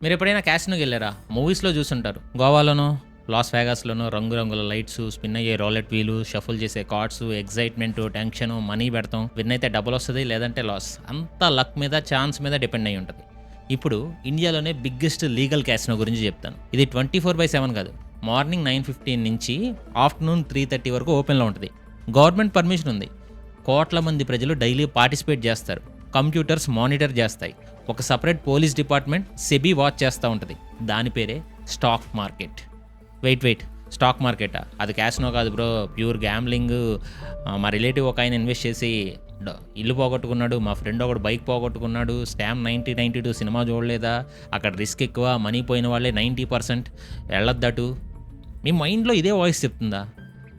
మీరు ఎప్పుడైనా క్యాసినోకి వెళ్ళారా? మూవీస్‌లో చూసుంటారు. గోవాలోనో, లాస్ వేగాస్‌లోనో రంగురంగుల లైట్సు, స్పిన్ అయ్యే రౌలెట్ వీలు, షఫుల్ చేసే కార్డ్సు, ఎక్సైట్‌మెంటు, టెన్షను, మనీ పెడతాం. విన్ అయితే డబ్బులొస్తది, లేదంటే లాస్. అంతా లక్ మీద, ఛాన్స్ మీద డిపెండ్ అయ్యి ఉంటది. ఇప్పుడు ఇండియాలోనే బిగ్గెస్ట్ లీగల్ క్యాసినో గురించి చెప్తాను. ఇది 24/7 కాదు. మార్నింగ్ 9:15 నుంచి ఆఫ్టర్‌నూన్ 3:30 వరకు ఓపెన్‌లో ఉంటది. గవర్నమెంట్ పర్మిషన్ ఉంది. కోట్ల మంది ప్రజలు డైలీ పార్టిసిపేట్ చేస్తారు. కంప్యూటర్స్ మానిటర్ చేస్తాయి. ఒక separate police department SEBI watch చేస్తూ ఉంటుంది. దాని పేరే స్టాక్ మార్కెట్. వెయిట్ స్టాక్ మార్కెటా? అది క్యాసినో కాదు బ్రో, ప్యూర్ గ్యాంబ్లింగ్. మా రిలేటివ్ ఒక ఆయన ఇన్వెస్ట్ చేసి ఇల్లు పోగొట్టుకున్నాడు, మా ఫ్రెండ్ ఒకడు బైక్ పోగొట్టుకున్నాడు, స్టామ్ 9092 సినిమా చూడలేదా, అక్కడ రిస్క్ ఎక్కువ, మనీ పోయిన వాళ్ళే 90%, వెళ్ళొద్దటు. మీ మైండ్లో ఇదే వాయిస్ చెప్తుందా?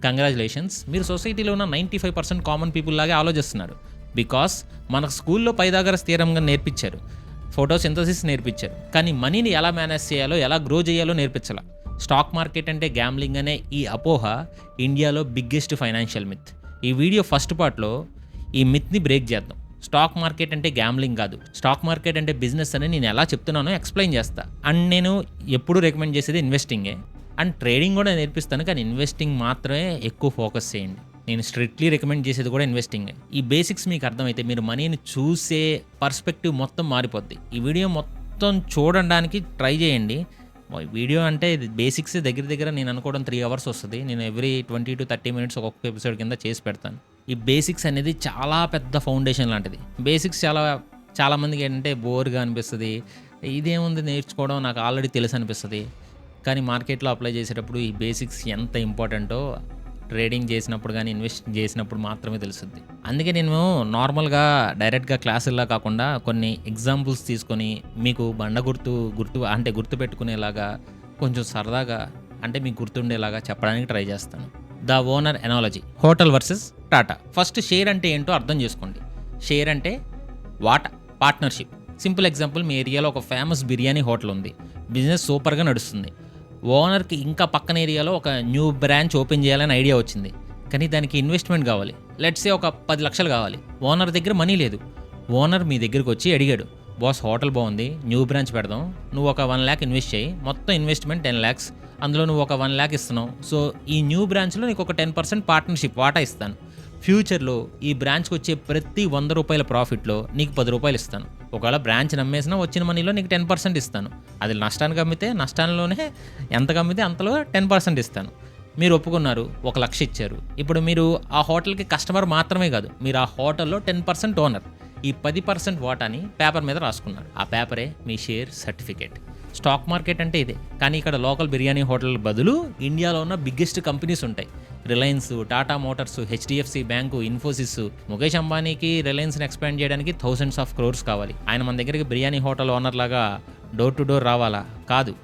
కంగ్రాచులేషన్స్, మీరు సొసైటీలో ఉన్న 95% కామన్ పీపుల్ లాగే ఆలోచిస్తున్నారు. బికాస్ మనకు స్కూల్లో పైథాగరస్ థియరంగా నేర్పించారు, ఫోటోసింథసిస్ నేర్పించారు, కానీ మనీని ఎలా మేనేజ్ చేయాలో, ఎలా గ్రో చేయాలో నేర్పించాల. స్టాక్ మార్కెట్ అంటే గ్యాంబ్లింగ్ అనే ఈ అపోహ ఇండియాలో బిగ్గెస్ట్ ఫైనాన్షియల్ మిత్. ఈ వీడియో ఫస్ట్ పార్ట్లో ఈ మిత్ని బ్రేక్ చేద్దాం. స్టాక్ మార్కెట్ అంటే గ్యాంబ్లింగ్ కాదు, స్టాక్ మార్కెట్ అంటే బిజినెస్ అని నేను ఎలా చెప్తున్నానో ఎక్స్ప్లెయిన్ చేస్తా. అండ్ నేను ఎప్పుడు రికమెండ్ చేసేది ఇన్వెస్టింగే, అండ్ ట్రేడింగ్ కూడా నేర్పిస్తాను, కానీ ఇన్వెస్టింగ్ మాత్రమే ఎక్కువ ఫోకస్ చేయండి. నేను స్ట్రిక్ట్లీ రికమెండ్ చేసేది కూడా ఇన్వెస్టింగే. ఈ బేసిక్స్ మీకు అర్థమైతే మీరు మనీని చూసే పర్స్పెక్టివ్ మొత్తం మారిపోద్ది. ఈ వీడియో మొత్తం చూడడానికి ట్రై చేయండి. వీడియో అంటే ఇది బేసిక్స్ దగ్గర నేను అనుకోవడం 3 hours వస్తుంది. నేను ఎవ్రీ 20 to 30 minutes ఒక్కొక్క ఎపిసోడ్ కింద చేసి పెడతాను. ఈ బేసిక్స్ అనేది చాలా పెద్ద ఫౌండేషన్ లాంటిది. బేసిక్స్ చాలామందికి ఏంటంటే బోర్గా అనిపిస్తుంది. ఇదేముంది నేర్చుకోవడం, నాకు ఆల్రెడీ తెలుసు అనిపిస్తుంది. కానీ మార్కెట్లో అప్లై చేసేటప్పుడు ఈ బేసిక్స్ ఎంత ఇంపార్టెంటో ట్రేడింగ్ చేసినప్పుడు కానీ ఇన్వెస్ట్ చేసినప్పుడు మాత్రమే తెలుస్తుంది. అందుకే నేను నార్మల్గా డైరెక్ట్గా క్లాసుల్లో కాకుండా కొన్ని ఎగ్జాంపుల్స్ తీసుకొని మీకు బండ గుర్తు పెట్టుకునేలాగా, కొంచెం సరదాగా, అంటే మీకు గుర్తుండేలాగా చెప్పడానికి ట్రై చేస్తాను. The owner analogy, hotel versus Tata. First share అంటే ఏంటో అర్థం చేసుకోండి. షేర్ అంటే వాటా, పార్ట్నర్షిప్. సింపుల్ ఎగ్జాంపుల్, మీ ఏరియాలో ఒక ఫేమస్ బిర్యానీ హోటల్ ఉంది, బిజినెస్ సూపర్గా నడుస్తుంది. ఓనర్కి ఇంకా పక్కన ఏరియాలో ఒక న్యూ బ్రాంచ్ ఓపెన్ చేయాలని ఐడియా వచ్చింది, కానీ దానికి ఇన్వెస్ట్మెంట్ కావాలి. లెట్స్ సే ఒక 10 లక్షలు కావాలి. ఓనర్ దగ్గర మనీ లేదు. ఓనర్ మీ దగ్గరికి వచ్చి అడిగాడు, బాస్ హోటల్ బాగుంది, న్యూ బ్రాంచ్ పెడదాం, నువ్వు ఒక 1 lakh ఇన్వెస్ట్ చేయి, మొత్తం ఇన్వెస్ట్మెంట్ 10 lakhs, అందులో నువ్వు ఒక 1 lakh ఇస్తున్నావు. సో ఈ న్యూ బ్రాంచ్లో నీకు ఒక 10% పార్ట్నర్షిప్ వాటా ఇస్తాను. ఫ్యూచర్లో ఈ బ్రాంచ్కి వచ్చే ప్రతి 100 రూపాయల ప్రాఫిట్లో నీకు 10 రూపాయలు ఇస్తాను. ఒకవేళ బ్రాంచ్ నమ్మేసినా వచ్చిన మనీలో నీకు 10% ఇస్తాను. అది నష్టానికి అమ్మితే నష్టాల్లోనే ఎంత అమ్మితే అంతలో 10% ఇస్తాను. మీరు ఒప్పుకున్నారు, 1 లక్ష ఇచ్చారు. ఇప్పుడు మీరు ఆ హోటల్కి కస్టమర్ మాత్రమే కాదు, మీరు ఆ హోటల్లో 10% ఓనర్. ఈ 10% వాటాని పేపర్ మీద రాసుకున్నారు. ఆ పేపరే మీ షేర్ సర్టిఫికేట్. స్టాక్ మార్కెట్ అంటే ఇదే, కానీ ఇక్కడ లోకల్ బిర్యానీ హోటల్ బదులు ఇండియాలో ఉన్న బిగ్గెస్ట్ కంపెనీస్ ఉంటాయి. Reliance, Tata Motors, HDFC bank, Infosys. Mukesh అంబానీకి రిలయన్స్ని ఎక్స్పాండ్ చేయడానికి thousands of crores కావాలి. ఆయన మన దగ్గరికి బిర్యానీ హోటల్ ఓనర్ లాగా డోర్ టు డోర్ రావాలా? కాదు,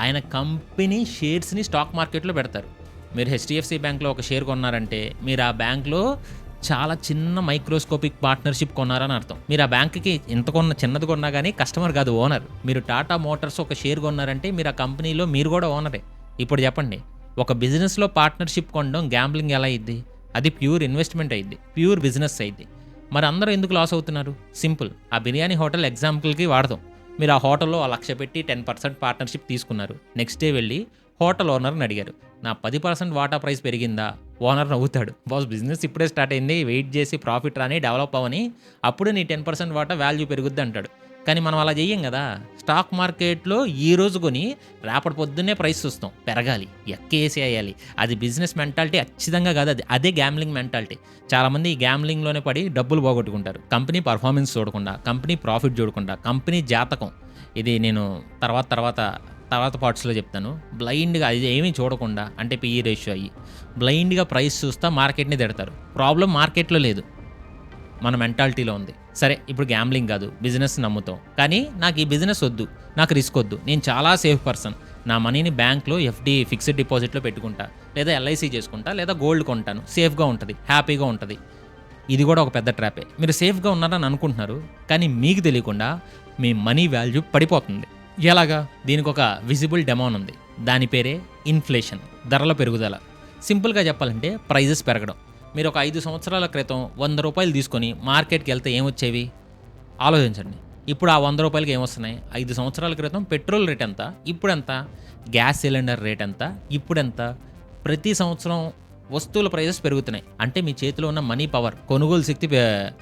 ఆయన కంపెనీ షేర్స్ని స్టాక్ మార్కెట్లో పెడతారు. మీరు హెచ్డిఎఫ్సి బ్యాంక్లో ఒక షేర్ కొన్నారంటే మీరు ఆ బ్యాంక్లో చాలా చిన్న మైక్రోస్కోపిక్ పార్ట్నర్షిప్ కొన్నారని అర్థం. మీరు ఆ బ్యాంక్కి ఎంత చిన్నది కొన్నా కానీ కస్టమర్ కాదు, ఓనర్. మీరు టాటా మోటార్స్ ఒక షేర్ కొన్నారంటే మీరు ఆ కంపెనీలో మీరు కూడా ఓనరే. ఇప్పుడు చెప్పండి, ఒక బిజినెస్లో పార్ట్నర్షిప్ కొనడం గ్యాంబ్లింగ్ ఎలా అయింది? అది ప్యూర్ ఇన్వెస్ట్మెంట్ అయింది, ప్యూర్ బిజినెస్ అయింది. మరి అందరూ ఎందుకు లాస్ అవుతున్నారు? సింపుల్, ఆ బిర్యానీ హోటల్ ఎగ్జాంపుల్కి వాడదాం. మీరు ఆ హోటల్లో 1 లక్ష పెట్టి 10% పార్ట్నర్షిప్ తీసుకున్నారు. నెక్స్ట్ డే వెళ్ళి హోటల్ ఓనర్ని అడిగారు, నా 10% వాటా ప్రైస్ పెరిగిందా? ఓనర్ నవ్వుతాడు, బాస్ బిజినెస్ ఇప్పుడే స్టార్ట్ అయింది, వెయిట్ చేసి ప్రాఫిట్ రాని డెవలప్ అవ్వని, అప్పుడు నీ 10% వాటా వాల్యూ పెరుగుద్ది అంటాడు. కానీ మనం అలా చెయ్యం కదా. స్టాక్ మార్కెట్లో ఈ రోజు కొని రేపటి పొద్దున్నే ప్రైస్ చూస్తాం, పెరగాలి, ఎక్కేసి వేయాలి. అది బిజినెస్ మెంటాలిటీ ఖచ్చితంగా కాదు, అదే గ్యాంబ్లింగ్ మెంటాలిటీ. చాలామంది ఈ గ్యాంబ్లింగ్లోనే పడి డబ్బులు పోగొట్టుకుంటారు. కంపెనీ పర్ఫార్మెన్స్ చూడకుండా, కంపెనీ ప్రాఫిట్ చూడకుండా, కంపెనీ జాతకం, ఇది నేను తర్వాత పార్ట్స్లో చెప్తాను. బ్లైండ్గా అది ఏమీ చూడకుండా, అంటే పిఈ రేషియో అయ్యి బ్లైండ్గా ప్రైస్ చూస్తా మార్కెట్ని తిడతారు. ప్రాబ్లం మార్కెట్లో లేదు, మన మెంటాలిటీలో ఉంది. సరే, ఇప్పుడు గ్యాంబ్లింగ్ కాదు, బిజినెస్ నమ్ముతాం. కానీ నాకు ఈ బిజినెస్ వద్దు, నాకు రిస్క్ వద్దు, నేను చాలా సేఫ్ పర్సన్, నా మనీని బ్యాంక్లో ఎఫ్డి ఫిక్స్డ్ డిపాజిట్లో పెట్టుకుంటా, లేదా ఎల్ఐసి చేసుకుంటా, లేదా గోల్డ్ కొంటాను, సేఫ్గా ఉంటుంది, హ్యాపీగా ఉంటుంది. ఇది కూడా ఒక పెద్ద ట్రాపే. మీరు సేఫ్గా ఉన్నారని అనుకుంటున్నారు, కానీ మీకు తెలియకుండా మీ మనీ వాల్యూ పడిపోతుంది. ఎలాగా? దీనికి ఒక విజిబుల్ డెమాన్ ఉంది, దాని పేరే ఇన్ఫ్లేషన్, ధరల పెరుగుదల. సింపుల్గా చెప్పాలంటే ప్రైజెస్ పెరగడం. మీరు ఒక 5 సంవత్సరాల క్రితం 100 రూపాయలు తీసుకొని మార్కెట్కి వెళ్తే ఏమొచ్చేవి? ఆలోచించండి. ఇప్పుడు ఆ 100 రూపాయలకి ఏమొస్తున్నాయి? 5 సంవత్సరాల క్రితం పెట్రోల్ రేట్ ఎంత? ఇప్పుడెంత? గ్యాస్ సిలిండర్ రేట్ ఎంత? ఇప్పుడెంత? ప్రతి సంవత్సరం వస్తువుల ప్రైజెస్ పెరుగుతున్నాయి. అంటే మీ చేతిలో ఉన్న మనీ పవర్, కొనుగోలు శక్తి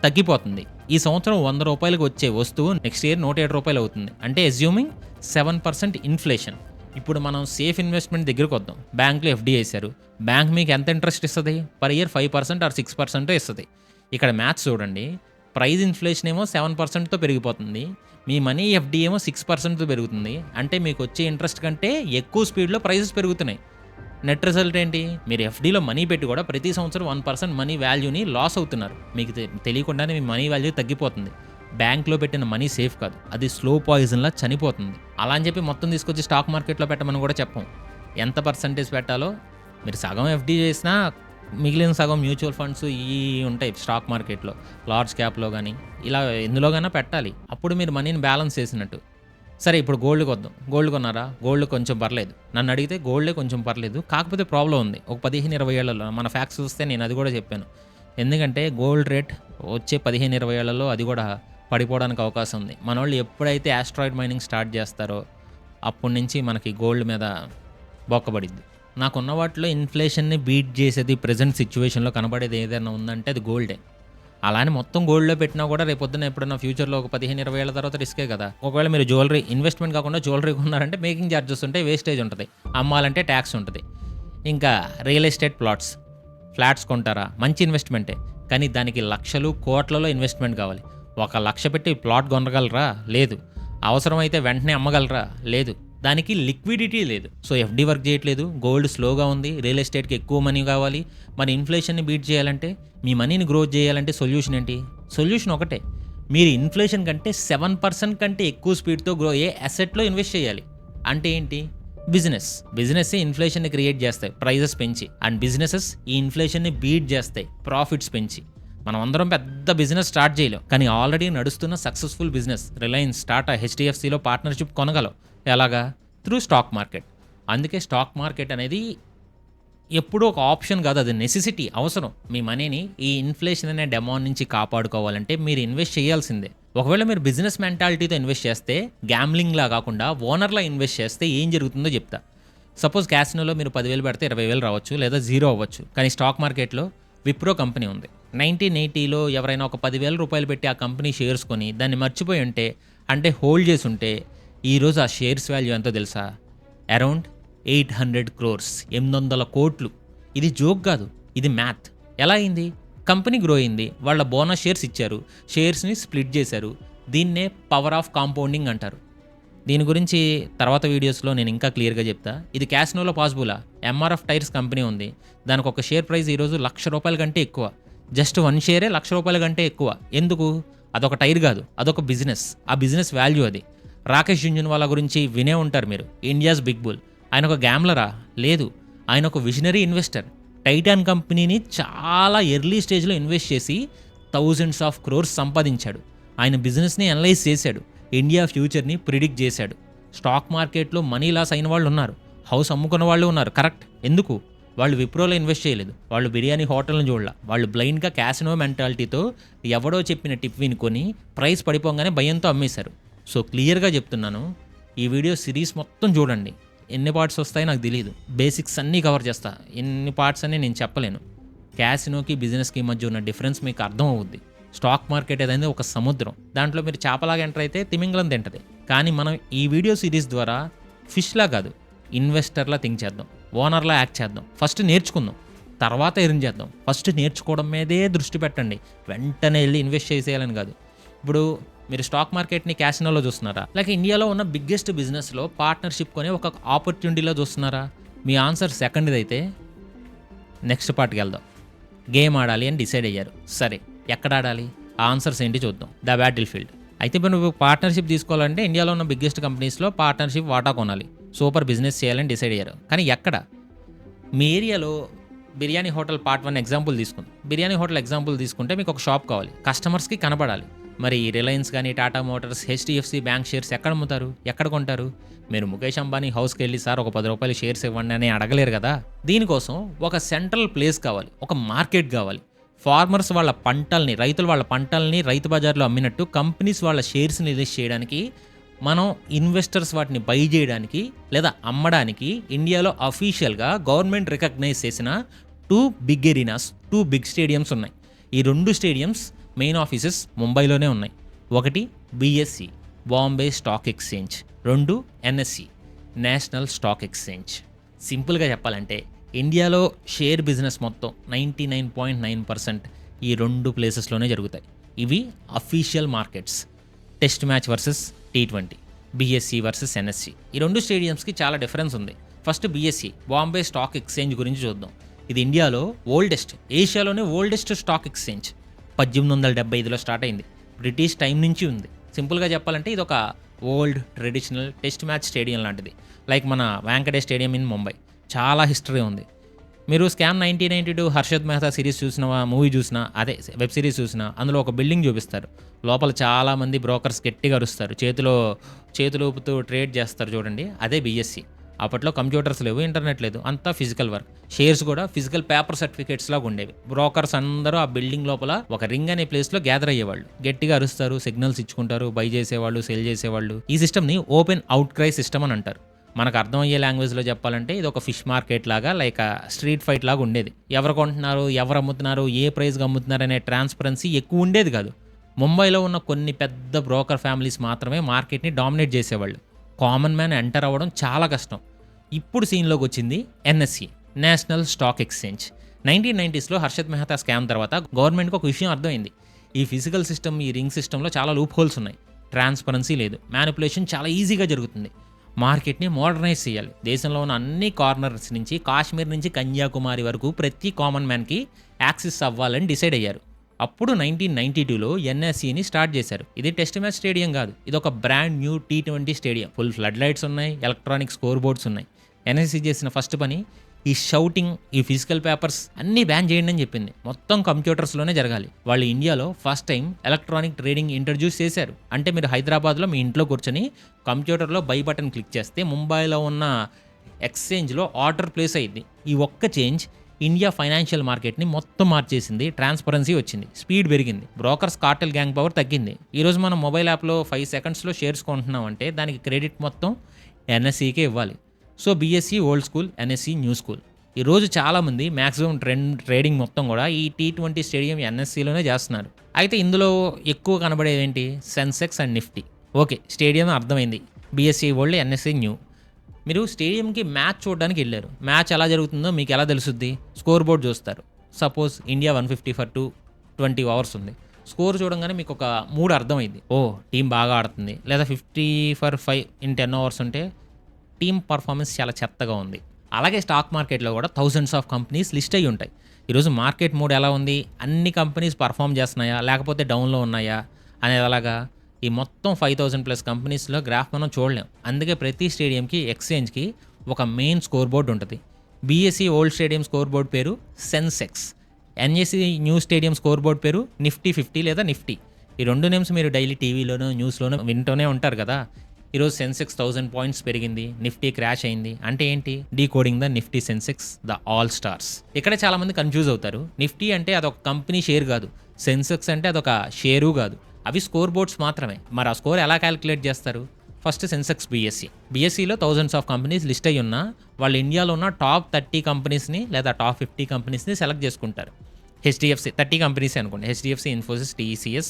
తగ్గిపోతుంది. ఈ సంవత్సరం 100 రూపాయలకి వచ్చే వస్తువు నెక్స్ట్ ఇయర్ 107 రూపాయలు అవుతుంది. అంటే అస్యూమింగ్ 7% ఇన్ఫ్లేషన్. ఇప్పుడు మనం సేఫ్ ఇన్వెస్ట్మెంట్ దగ్గరికి వద్దాం. బ్యాంక్లో ఎఫ్డీ వేశారు. బ్యాంక్ మీకు ఎంత ఇంట్రెస్ట్ ఇస్తుంది? పర్ ఇయర్ 5% ఆర్ 6% ఇస్తుంది. ఇక్కడ మ్యాథ్స్ చూడండి. ప్రైస్ ఇన్ఫ్లేషన్ ఏమో 7%తో పెరిగిపోతుంది. మీ మనీ ఎఫ్డీ ఏమో 6%తో పెరుగుతుంది. అంటే మీకు వచ్చే ఇంట్రెస్ట్ కంటే ఎక్కువ స్పీడ్లో ప్రైజెస్ పెరుగుతున్నాయి. నెట్ రిజల్ట్ ఏంటి? మీరు ఎఫ్డీలో మనీ పెట్టి కూడా ప్రతి సంవత్సరం 1% మనీ వాల్యూని లాస్ అవుతున్నారు. మీకు తెలియకుండానే మీ మనీ వాల్యూ తగ్గిపోతుంది. బ్యాంక్లో పెట్టిన మనీ సేఫ్ కాదు, అది స్లో పాయిజన్లా చనిపోతుంది. అలా అని చెప్పి మొత్తం తీసుకొచ్చి స్టాక్ మార్కెట్లో పెట్టమని కూడా చెప్పం. ఎంత పర్సంటేజ్ పెట్టాలో మీరు సగం ఎఫ్డీ చేసినా మిగిలిన సగం మ్యూచువల్ ఫండ్స్ ఈ ఉంటాయి స్టాక్ మార్కెట్లో, లార్జ్ క్యాప్లో కానీ ఇలా ఎందులోగానే పెట్టాలి. అప్పుడు మీరు మనీని బ్యాలెన్స్ చేసినట్టు. సరే, ఇప్పుడు గోల్డ్కి వద్దాం. గోల్డ్ కొన్నారా? గోల్డ్ కొంచెం పర్లేదు. నన్ను అడిగితే గోల్డే కొంచెం పర్లేదు. కాకపోతే ప్రాబ్లం ఉంది. ఒక 15-20 ఏళ్లలో మన ఫ్యాక్ట్స్ చూస్తే నేను అది కూడా చెప్పాను. ఎందుకంటే గోల్డ్ రేట్ వచ్చే 15-20 ఏళ్లలో అది కూడా పడిపోవడానికి అవకాశం ఉంది. మన వాళ్ళు ఎప్పుడైతే ఆస్ట్రాయిడ్ మైనింగ్ స్టార్ట్ చేస్తారో అప్పటి నుంచి మనకి గోల్డ్ మీద బొక్కబడిద్ది. నాకున్న వాటిలో ఇన్ఫ్లేషన్ని బీట్ చేసేది ప్రజెంట్ సిచ్యువేషన్లో కనబడేది ఏదైనా ఉందంటే అది గోల్డే. అలానే మొత్తం గోల్డ్లో పెట్టినా కూడా రేపు పొద్దున్న ఎప్పుడన్నా ఫ్యూచర్లో ఒక 15-20 ఏళ్ళ తర్వాత రిస్కే కదా. ఒకవేళ మీరు జ్యువెలరీ ఇన్వెస్ట్మెంట్ కాకుండా జ్యువెలరీ కొన్నారంటే మేకింగ్ ఛార్జెస్ ఉంటాయి, వేస్టేజ్ ఉంటుంది, అమ్మాలంటే ట్యాక్స్ ఉంటుంది. ఇంకా రియల్ ఎస్టేట్ ఫ్లాట్స్ కొంటారా? మంచి ఇన్వెస్ట్మెంటే, కానీ దానికి లక్షలు కోట్లలో ఇన్వెస్ట్మెంట్ కావాలి. 1,00,000 పెట్టి ప్లాట్ కొనగలరా? లేదు. అవసరమైతే వెంటనే అమ్మగలరా? లేదు. దానికి లిక్విడిటీ లేదు. సో ఎఫ్డీ వర్క్ చేయట్లేదు, గోల్డ్ స్లోగా ఉంది, రియల్ ఎస్టేట్కి ఎక్కువ మనీ కావాలి. మరి ఇన్ఫ్లేషన్ని బీట్ చేయాలంటే, మీ మనీని గ్రోత్ చేయాలంటే సొల్యూషన్ ఏంటి? సొల్యూషన్ ఒకటే, మీరు ఇన్ఫ్లేషన్ కంటే 7% కంటే ఎక్కువ స్పీడ్తో గ్రో అయ్యే అసెట్లో ఇన్వెస్ట్ చేయాలి. అంటే ఏంటి? బిజినెస్ ఇన్ఫ్లేషన్ని క్రియేట్ చేస్తాయి, ప్రైజెస్ పెంచి. అండ్ బిజినెసెస్ ఈ ఇన్ఫ్లేషన్ని బీట్ చేస్తాయి, ప్రాఫిట్స్ పెంచి. మనం అందరం పెద్ద బిజినెస్ స్టార్ట్ చేయలేం, కానీ ఆల్రెడీ నడుస్తున్న సక్సెస్ఫుల్ బిజినెస్ రిలయన్స్, టాటా, హెచ్డిఎఫ్సిలో పార్ట్నర్షిప్ కొనగలం. ఎలాగా? Through stock market. అందుకే స్టాక్ మార్కెట్ అనేది ఎప్పుడూ ఒక ఆప్షన్ కాదు, అది నెసెసిటీ, అవసరం. మీ మనీని ఈ ఇన్ఫ్లేషన్ అనే డెమాన్ నుంచి కాపాడుకోవాలంటే మీరు ఇన్వెస్ట్ చేయాల్సిందే. ఒకవేళ మీరు బిజినెస్ మెంటాలిటీతో ఇన్వెస్ట్ చేస్తే, గ్యాంబ్లింగ్లా కాకుండా ఓనర్లా ఇన్వెస్ట్ చేస్తే ఏం జరుగుతుందో చెప్తా. సపోజ్ క్యాసినోలో మీరు 10,000 పెడితే 20,000 రావచ్చు, లేదా 0 అవ్వచ్చు. కానీ స్టాక్ మార్కెట్లో విప్రో కంపెనీ ఉంది. 1980లో ఎవరైనా ఒక 10,000 రూపాయలు పెట్టి ఆ కంపెనీ షేర్స్ కొని దాన్ని మర్చిపోయి ఉంటే, అంటే హోల్డ్ చేసి ఉంటే, ఈరోజు ఆ షేర్స్ వాల్యూ ఎంతో తెలుసా? అరౌండ్ 800 crores, 800 కోట్లు. ఇది జోక్ కాదు, ఇది మ్యాథ్. ఎలా అయింది? కంపెనీ గ్రో అయింది, వాళ్ళ బోనస్ షేర్స్ ఇచ్చారు, షేర్స్ని స్ప్లిట్ చేశారు. దీన్నే పవర్ ఆఫ్ కాంపౌండింగ్ అంటారు. దీని గురించి తర్వాత వీడియోస్లో నేను ఇంకా క్లియర్గా చెప్తా. ఇది క్యాసినోలో పాసిబులా? ఎంఆర్ఎఫ్ టైర్స్ కంపెనీ ఉంది, దానికి ఒక షేర్ ప్రైస్ ఈరోజు ₹1,00,000 కంటే ఎక్కువ. జస్ట్ 1 షేరే ₹1,00,000 కంటే ఎక్కువ. ఎందుకు? అదొక టైర్ కాదు, అదొక బిజినెస్. ఆ బిజినెస్ వాల్యూ అది. రాకేష్ జుంజున్వాలా గురించి వినే ఉంటారు మీరు, ఇండియాస్ బిగ్ బుల్. ఆయన ఒక గ్యామ్లరా? లేదు, ఆయన ఒక విజనరీ ఇన్వెస్టర్. టైటాన్ కంపెనీని చాలా ఎర్లీ స్టేజ్లో ఇన్వెస్ట్ చేసి థౌజండ్స్ ఆఫ్ క్రోర్స్ సంపాదించాడు. ఆయన బిజినెస్ని అనలైజ్ చేశాడు, ఇండియా ఫ్యూచర్ని ప్రిడిక్ట్ చేశాడు. స్టాక్ మార్కెట్లో మనీ లాస్ అయిన వాళ్ళు ఉన్నారు, హౌస్ అమ్ముకున్న వాళ్ళు ఉన్నారు. కరెక్ట్. ఎందుకు? వాళ్ళు విప్రోలో ఇన్వెస్ట్ చేయలేదు, వాళ్ళు బిర్యానీ హోటల్ని చూడాల. వాళ్ళు బ్లైండ్గా క్యాసినో మెంటాలిటీతో ఎవడో చెప్పిన టిప్ వినుకొని ప్రైస్ పడిపోగానే భయంతో అమ్మేశారు. సో క్లియర్గా చెప్తున్నాను, ఈ వీడియో సిరీస్ మొత్తం చూడండి. ఎన్ని పార్ట్స్ వస్తాయో నాకు తెలియదు, బేసిక్స్ అన్నీ కవర్ చేస్తా. ఎన్ని పార్ట్స్ అని నేను చెప్పలేను. క్యాసినోకి బిజినెస్కి మధ్య ఉన్న డిఫరెన్స్ మీకు అర్థం అవుద్ది. స్టాక్ మార్కెట్ ఏదైనా ఒక సముద్రం, దాంట్లో మీరు చేపలాగా ఎంటర్ అయితే తిమింగలం తింటది. కానీ మనం ఈ వీడియో సిరీస్ ద్వారా ఫిష్లా కాదు, ఇన్వెస్టర్లా థింక్ చేద్దాం, ఓనర్లా యాక్ట్ చేద్దాం. ఫస్ట్ నేర్చుకుందాం, తర్వాత ఎర్న్ చేద్దాం. ఫస్ట్ నేర్చుకోవడం మీదే దృష్టి పెట్టండి, వెంటనే వెళ్ళి ఇన్వెస్ట్ చేసేయాలని కాదు. ఇప్పుడు మీరు స్టాక్ మార్కెట్ని క్యాసినోలో చూస్తున్నారా, లేక ఇండియాలో ఉన్న బిగ్గెస్ట్ బిజినెస్లో పార్ట్నర్షిప్ కొని ఒక ఆపర్చునిటీలో చూస్తున్నారా? మీ ఆన్సర్ సెకండ్ది అయితే నెక్స్ట్ పార్ట్కి వెళ్దాం. గేమ్ ఆడాలి అని డిసైడ్ అయ్యారు. సరే, ఎక్కడ ఆడాలి? ఆ ఆన్సర్స్ ఏంటి చూద్దాం. The battle field. అయితే ఇప్పుడు నువ్వు పార్ట్నర్షిప్ తీసుకోవాలంటే ఇండియాలో ఉన్న బిగ్గెస్ట్ కంపెనీస్లో పార్ట్నర్షిప్ వాటా కొనాలి, సూపర్ బిజినెస్ చేయాలని డిసైడ్ అయ్యారు. కానీ ఎక్కడ? మీ ఏరియాలో బిర్యానీ హోటల్ పార్ట్ 1 ఎగ్జాంపుల్ తీసుకుంది. బిర్యానీ హోటల్ ఎగ్జాంపుల్ తీసుకుంటే మీకు ఒక షాప్ కావాలి, కస్టమర్స్కి కనబడాలి. మరి రిలయన్స్ కానీ, Tata Motors, HDFC bank shares ఎక్కడ అమ్ముతారు, ఎక్కడ కొంటారు? మీరు ముఖేష్ అంబానీ హౌస్కి వెళ్ళి సార్ ఒక ₹10 షేర్స్ ఇవ్వండి అని అడగలేరు కదా. దీనికోసం ఒక సెంట్రల్ ప్లేస్ కావాలి, ఒక మార్కెట్ కావాలి. ఫార్మర్స్ వాళ్ళ పంటల్ని, రైతులు వాళ్ళ పంటల్ని రైతు బజార్లో అమ్మినట్టు కంపెనీస్ వాళ్ళ షేర్స్ని రిలీజ్ చేయడానికి, మనం ఇన్వెస్టర్స్ వాటిని బై చేయడానికి లేదా అమ్మడానికి ఇండియాలో అఫీషియల్గా గవర్నమెంట్ రికగ్నైజ్ చేసిన 2 బిగ్ ఎరీనాస్, 2 బిగ్ స్టేడియంస్ ఉన్నాయి. ఈ 2 స్టేడియంస్ మెయిన్ ఆఫీసెస్ ముంబైలోనే ఉన్నాయి. ఒకటి BSE, Bombay stock exchange, 2 NSE, national stock exchange. సింపుల్గా చెప్పాలంటే ఇండియాలో షేర్ బిజినెస్ మొత్తం 99.9% ఈ 2 ప్లేసెస్లోనే జరుగుతాయి. ఇవి official markets. Test match versus T20, BSE versus NSE. ఈ 2 స్టేడియంస్కి చాలా డిఫరెన్స్ ఉంది. First BSE, Bombay stock exchange గురించి చూద్దాం. ఇది ఇండియాలో ఓల్డెస్ట్, ఏషియాలోనే ఓల్డెస్ట్ స్టాక్ ఎక్స్చేంజ్. 1875లో స్టార్ట్ అయింది. బ్రిటిష్ టైం నుంచి ఉంది. సింపుల్గా చెప్పాలంటే ఇది ఒక old traditional test match stadium లాంటిది. లైక్ మన వాంకడే స్టేడియం ఇన్ ముంబై. చాలా హిస్టరీ ఉంది. మీరు స్కామ్ 1992 హర్షద్ మెహతా సిరీస్ చూసినా, మూవీ చూసినా, అదే వెబ్ సిరీస్ చూసినా, అందులో ఒక బిల్డింగ్ చూపిస్తారు. లోపల చాలామంది బ్రోకర్స్ గట్టిగా అరుస్తారు, చేతులు ఊపుతూ ట్రేడ్ చేస్తారు చూడండి. అదే బిఎస్సి. అప్పట్లో కంప్యూటర్స్ లేవు, ఇంటర్నెట్ లేదు, అంతా ఫిజికల్ వర్క్. షేర్స్ కూడా ఫిజికల్ పేపర్ సర్టిఫికేట్స్ లాగా ఉండేవి. బ్రోకర్స్ అందరూ ఆ బిల్డింగ్ లోపల ఒక రింగ్ అనే ప్లేస్లో గ్యాదర్ అయ్యేవాళ్ళు. గట్టిగా అరుస్తారు, సిగ్నల్స్ ఇచ్చుకుంటారు, బై చేసేవాళ్ళు, సెల్ చేసేవాళ్ళు. ఈ సిస్టమ్ని ఓపెన్ అవుట్ క్రై సిస్టమ్ అని అంటారు. మనకు అర్థమయ్యే లాంగ్వేజ్లో చెప్పాలంటే ఇది ఒక ఫిష్ మార్కెట్ లాగా, లైక్ స్ట్రీట్ ఫైట్ లాగా ఉండేది. ఎవరు కొంటున్నారు, ఎవరు అమ్ముతున్నారు, ఏ ప్రైస్కి అమ్ముతున్నారు అనే ట్రాన్స్పరెన్సీ ఎక్కువ ఉండేది కాదు. ముంబైలో ఉన్న కొన్ని పెద్ద బ్రోకర్ ఫ్యామిలీస్ మాత్రమే మార్కెట్ని డామినేట్ చేసేవాళ్ళు. కామన్ మ్యాన్ ఎంటర్ అవ్వడం చాలా కష్టం. ఇప్పుడు సీన్లోకి వచ్చింది ఎన్ఎస్సి, నేషనల్ స్టాక్ ఎక్స్చేంజ్. 1990స్లో హర్షద్ మెహతా స్కామ్ తర్వాత గవర్నమెంట్కి ఒక విషయం అర్థమైంది. ఈ ఫిజికల్ సిస్టమ్, ఈ రింగ్ సిస్టంలో చాలా లూప్ హోల్స్ ఉన్నాయి. ట్రాన్స్పరెన్సీ లేదు, మ్యానిపులేషన్ చాలా ఈజీగా జరుగుతుంది. మార్కెట్ని మోడర్నైజ్ చేయాలి. దేశంలో ఉన్న అన్ని కార్నర్స్ నుంచి, కాశ్మీర్ నుంచి కన్యాకుమారి వరకు ప్రతి కామన్ మ్యాన్కి యాక్సెస్ అవ్వాలని డిసైడ్ అయ్యారు. అప్పుడు 1992లో ఎన్ఎస్సిని స్టార్ట్ చేశారు. ఇది టెస్ట్ మ్యాచ్ స్టేడియం కాదు, ఇది ఒక brand new T20 stadium. Full flood lights ఉన్నాయి, ఎలక్ట్రానిక్ స్కోర్ బోర్డ్స్ ఉన్నాయి. ఎన్ఎస్సి చేసిన ఫస్ట్ పని ఈ షౌటింగ్, ఈ ఫిజికల్ పేపర్స్ అన్నీ బ్యాన్ చేయండి అని చెప్పింది. మొత్తం కంప్యూటర్స్లోనే జరగాలి. వాళ్ళు ఇండియాలో first time electronic trading introduce చేశారు. అంటే మీరు హైదరాబాద్లో మీ ఇంట్లో కూర్చొని కంప్యూటర్లో బై బటన్ క్లిక్ చేస్తే ముంబైలో ఉన్న ఎక్స్చేంజ్లో ఆర్డర్ ప్లేస్ అయ్యింది. ఈ ఒక్క చేంజ్ ఇండియా ఫైనాన్షియల్ మార్కెట్ని మొత్తం మార్చేసింది. ట్రాన్స్పరెన్సీ వచ్చింది, స్పీడ్ పెరిగింది, బ్రోకర్స్ కార్టెల్ గ్యాంగ్ పవర్ తగ్గింది. ఈరోజు మనం మొబైల్ యాప్లో 5 సెకండ్స్లో షేర్స్ కొంటున్నాం అంటే దానికి క్రెడిట్ మొత్తం ఎన్ఎస్సికే ఇవ్వాలి. So BSE old school, NSE new school. ఈరోజు చాలామంది మ్యాక్సిమం ట్రేడింగ్ మొత్తం కూడా ఈ T20 స్టేడియం ఎన్ఎస్సిలోనే చేస్తున్నారు. అయితే ఇందులో ఎక్కువ కనబడేది ఏంటి? Sensex and Nifty. Okay, stadium అర్థమైంది. BSE old, NSE new. మీరు స్టేడియంకి మ్యాచ్ చూడడానికి వెళ్ళారు. మ్యాచ్ ఎలా జరుగుతుందో మీకు ఎలా తెలుస్తుంది? స్కోర్ బోర్డ్ చూస్తారు. సపోజ్ ఇండియా 150 ఫర్ 20 ఓవర్స్ ఉంది. స్కోర్ చూడంగానే మీకు ఒక 3 అర్థమైంది. ఓ, టీం బాగా ఆడుతుంది. లేదా 50 ఫర్ 5 ఇన్ 10 ఓవర్స్ ఉంటే టీమ్ పర్ఫార్మెన్స్ చాలా చెత్తగా ఉంది. అలాగే స్టాక్ మార్కెట్లో కూడా థౌజండ్స్ ఆఫ్ కంపెనీస్ లిస్ట్ అయ్యి ఉంటాయి. ఈరోజు మార్కెట్ మూడ్ ఎలా ఉంది? అన్ని కంపెనీస్ పర్ఫామ్ చేస్తున్నాయా లేకపోతే డౌన్లో ఉన్నాయా అనేది అలాగా ఈ మొత్తం 5000+ కంపెనీస్లో గ్రాఫ్ మనం చూడలేం. అందుకే ప్రతి స్టేడియంకి, ఎక్స్చేంజ్కి ఒక మెయిన్ స్కోర్ బోర్డ్ ఉంటుంది. BSE old stadium scoreboard పేరు సెన్సెక్స్. NSE new stadium scoreboard పేరు నిఫ్టీ 50 లేదా నిఫ్టీ. ఈ 2 నేమ్స్ మీరు డైలీ టీవీలోనూ న్యూస్లోనూ వింటూనే ఉంటారు కదా. ఈరోజు సెన్సెక్స్ 1000 పాయింట్స్ పెరిగింది, నిఫ్టీ క్రాష్ అయింది. అంటే ఏంటి? Decoding the Nifty Sensex, the all stars. ఇక్కడ చాలామంది కన్ఫ్యూజ్ అవుతారు. నిఫ్టీ అంటే అదొక కంపెనీ షేర్ కాదు, సెన్సెక్స్ అంటే అదొక షేరు కాదు. అవి స్కోర్ బోర్డ్స్ మాత్రమే. మరి ఆ స్కోర్ ఎలా క్యాలిక్యులేట్ చేస్తారు? ఫస్ట్ సెన్సెక్స్ బిఎస్సిలో థౌజండ్స్ ఆఫ్ కంపెనీస్ లిస్ట్ అయ్యి ఉన్నా వాళ్ళు ఇండియాలో ఉన్న టాప్ 30 కంపెనీస్ని లేదా టాప్ 50 కంపెనీస్ని సెలెక్ట్ చేసుకుంటారు. హెచ్డిఎఫ్సి 30 కంపెనీస్ అనుకోండి. హెచ్డిఎఫ్సి, ఇన్ఫోసిస్, టీసీఎస్,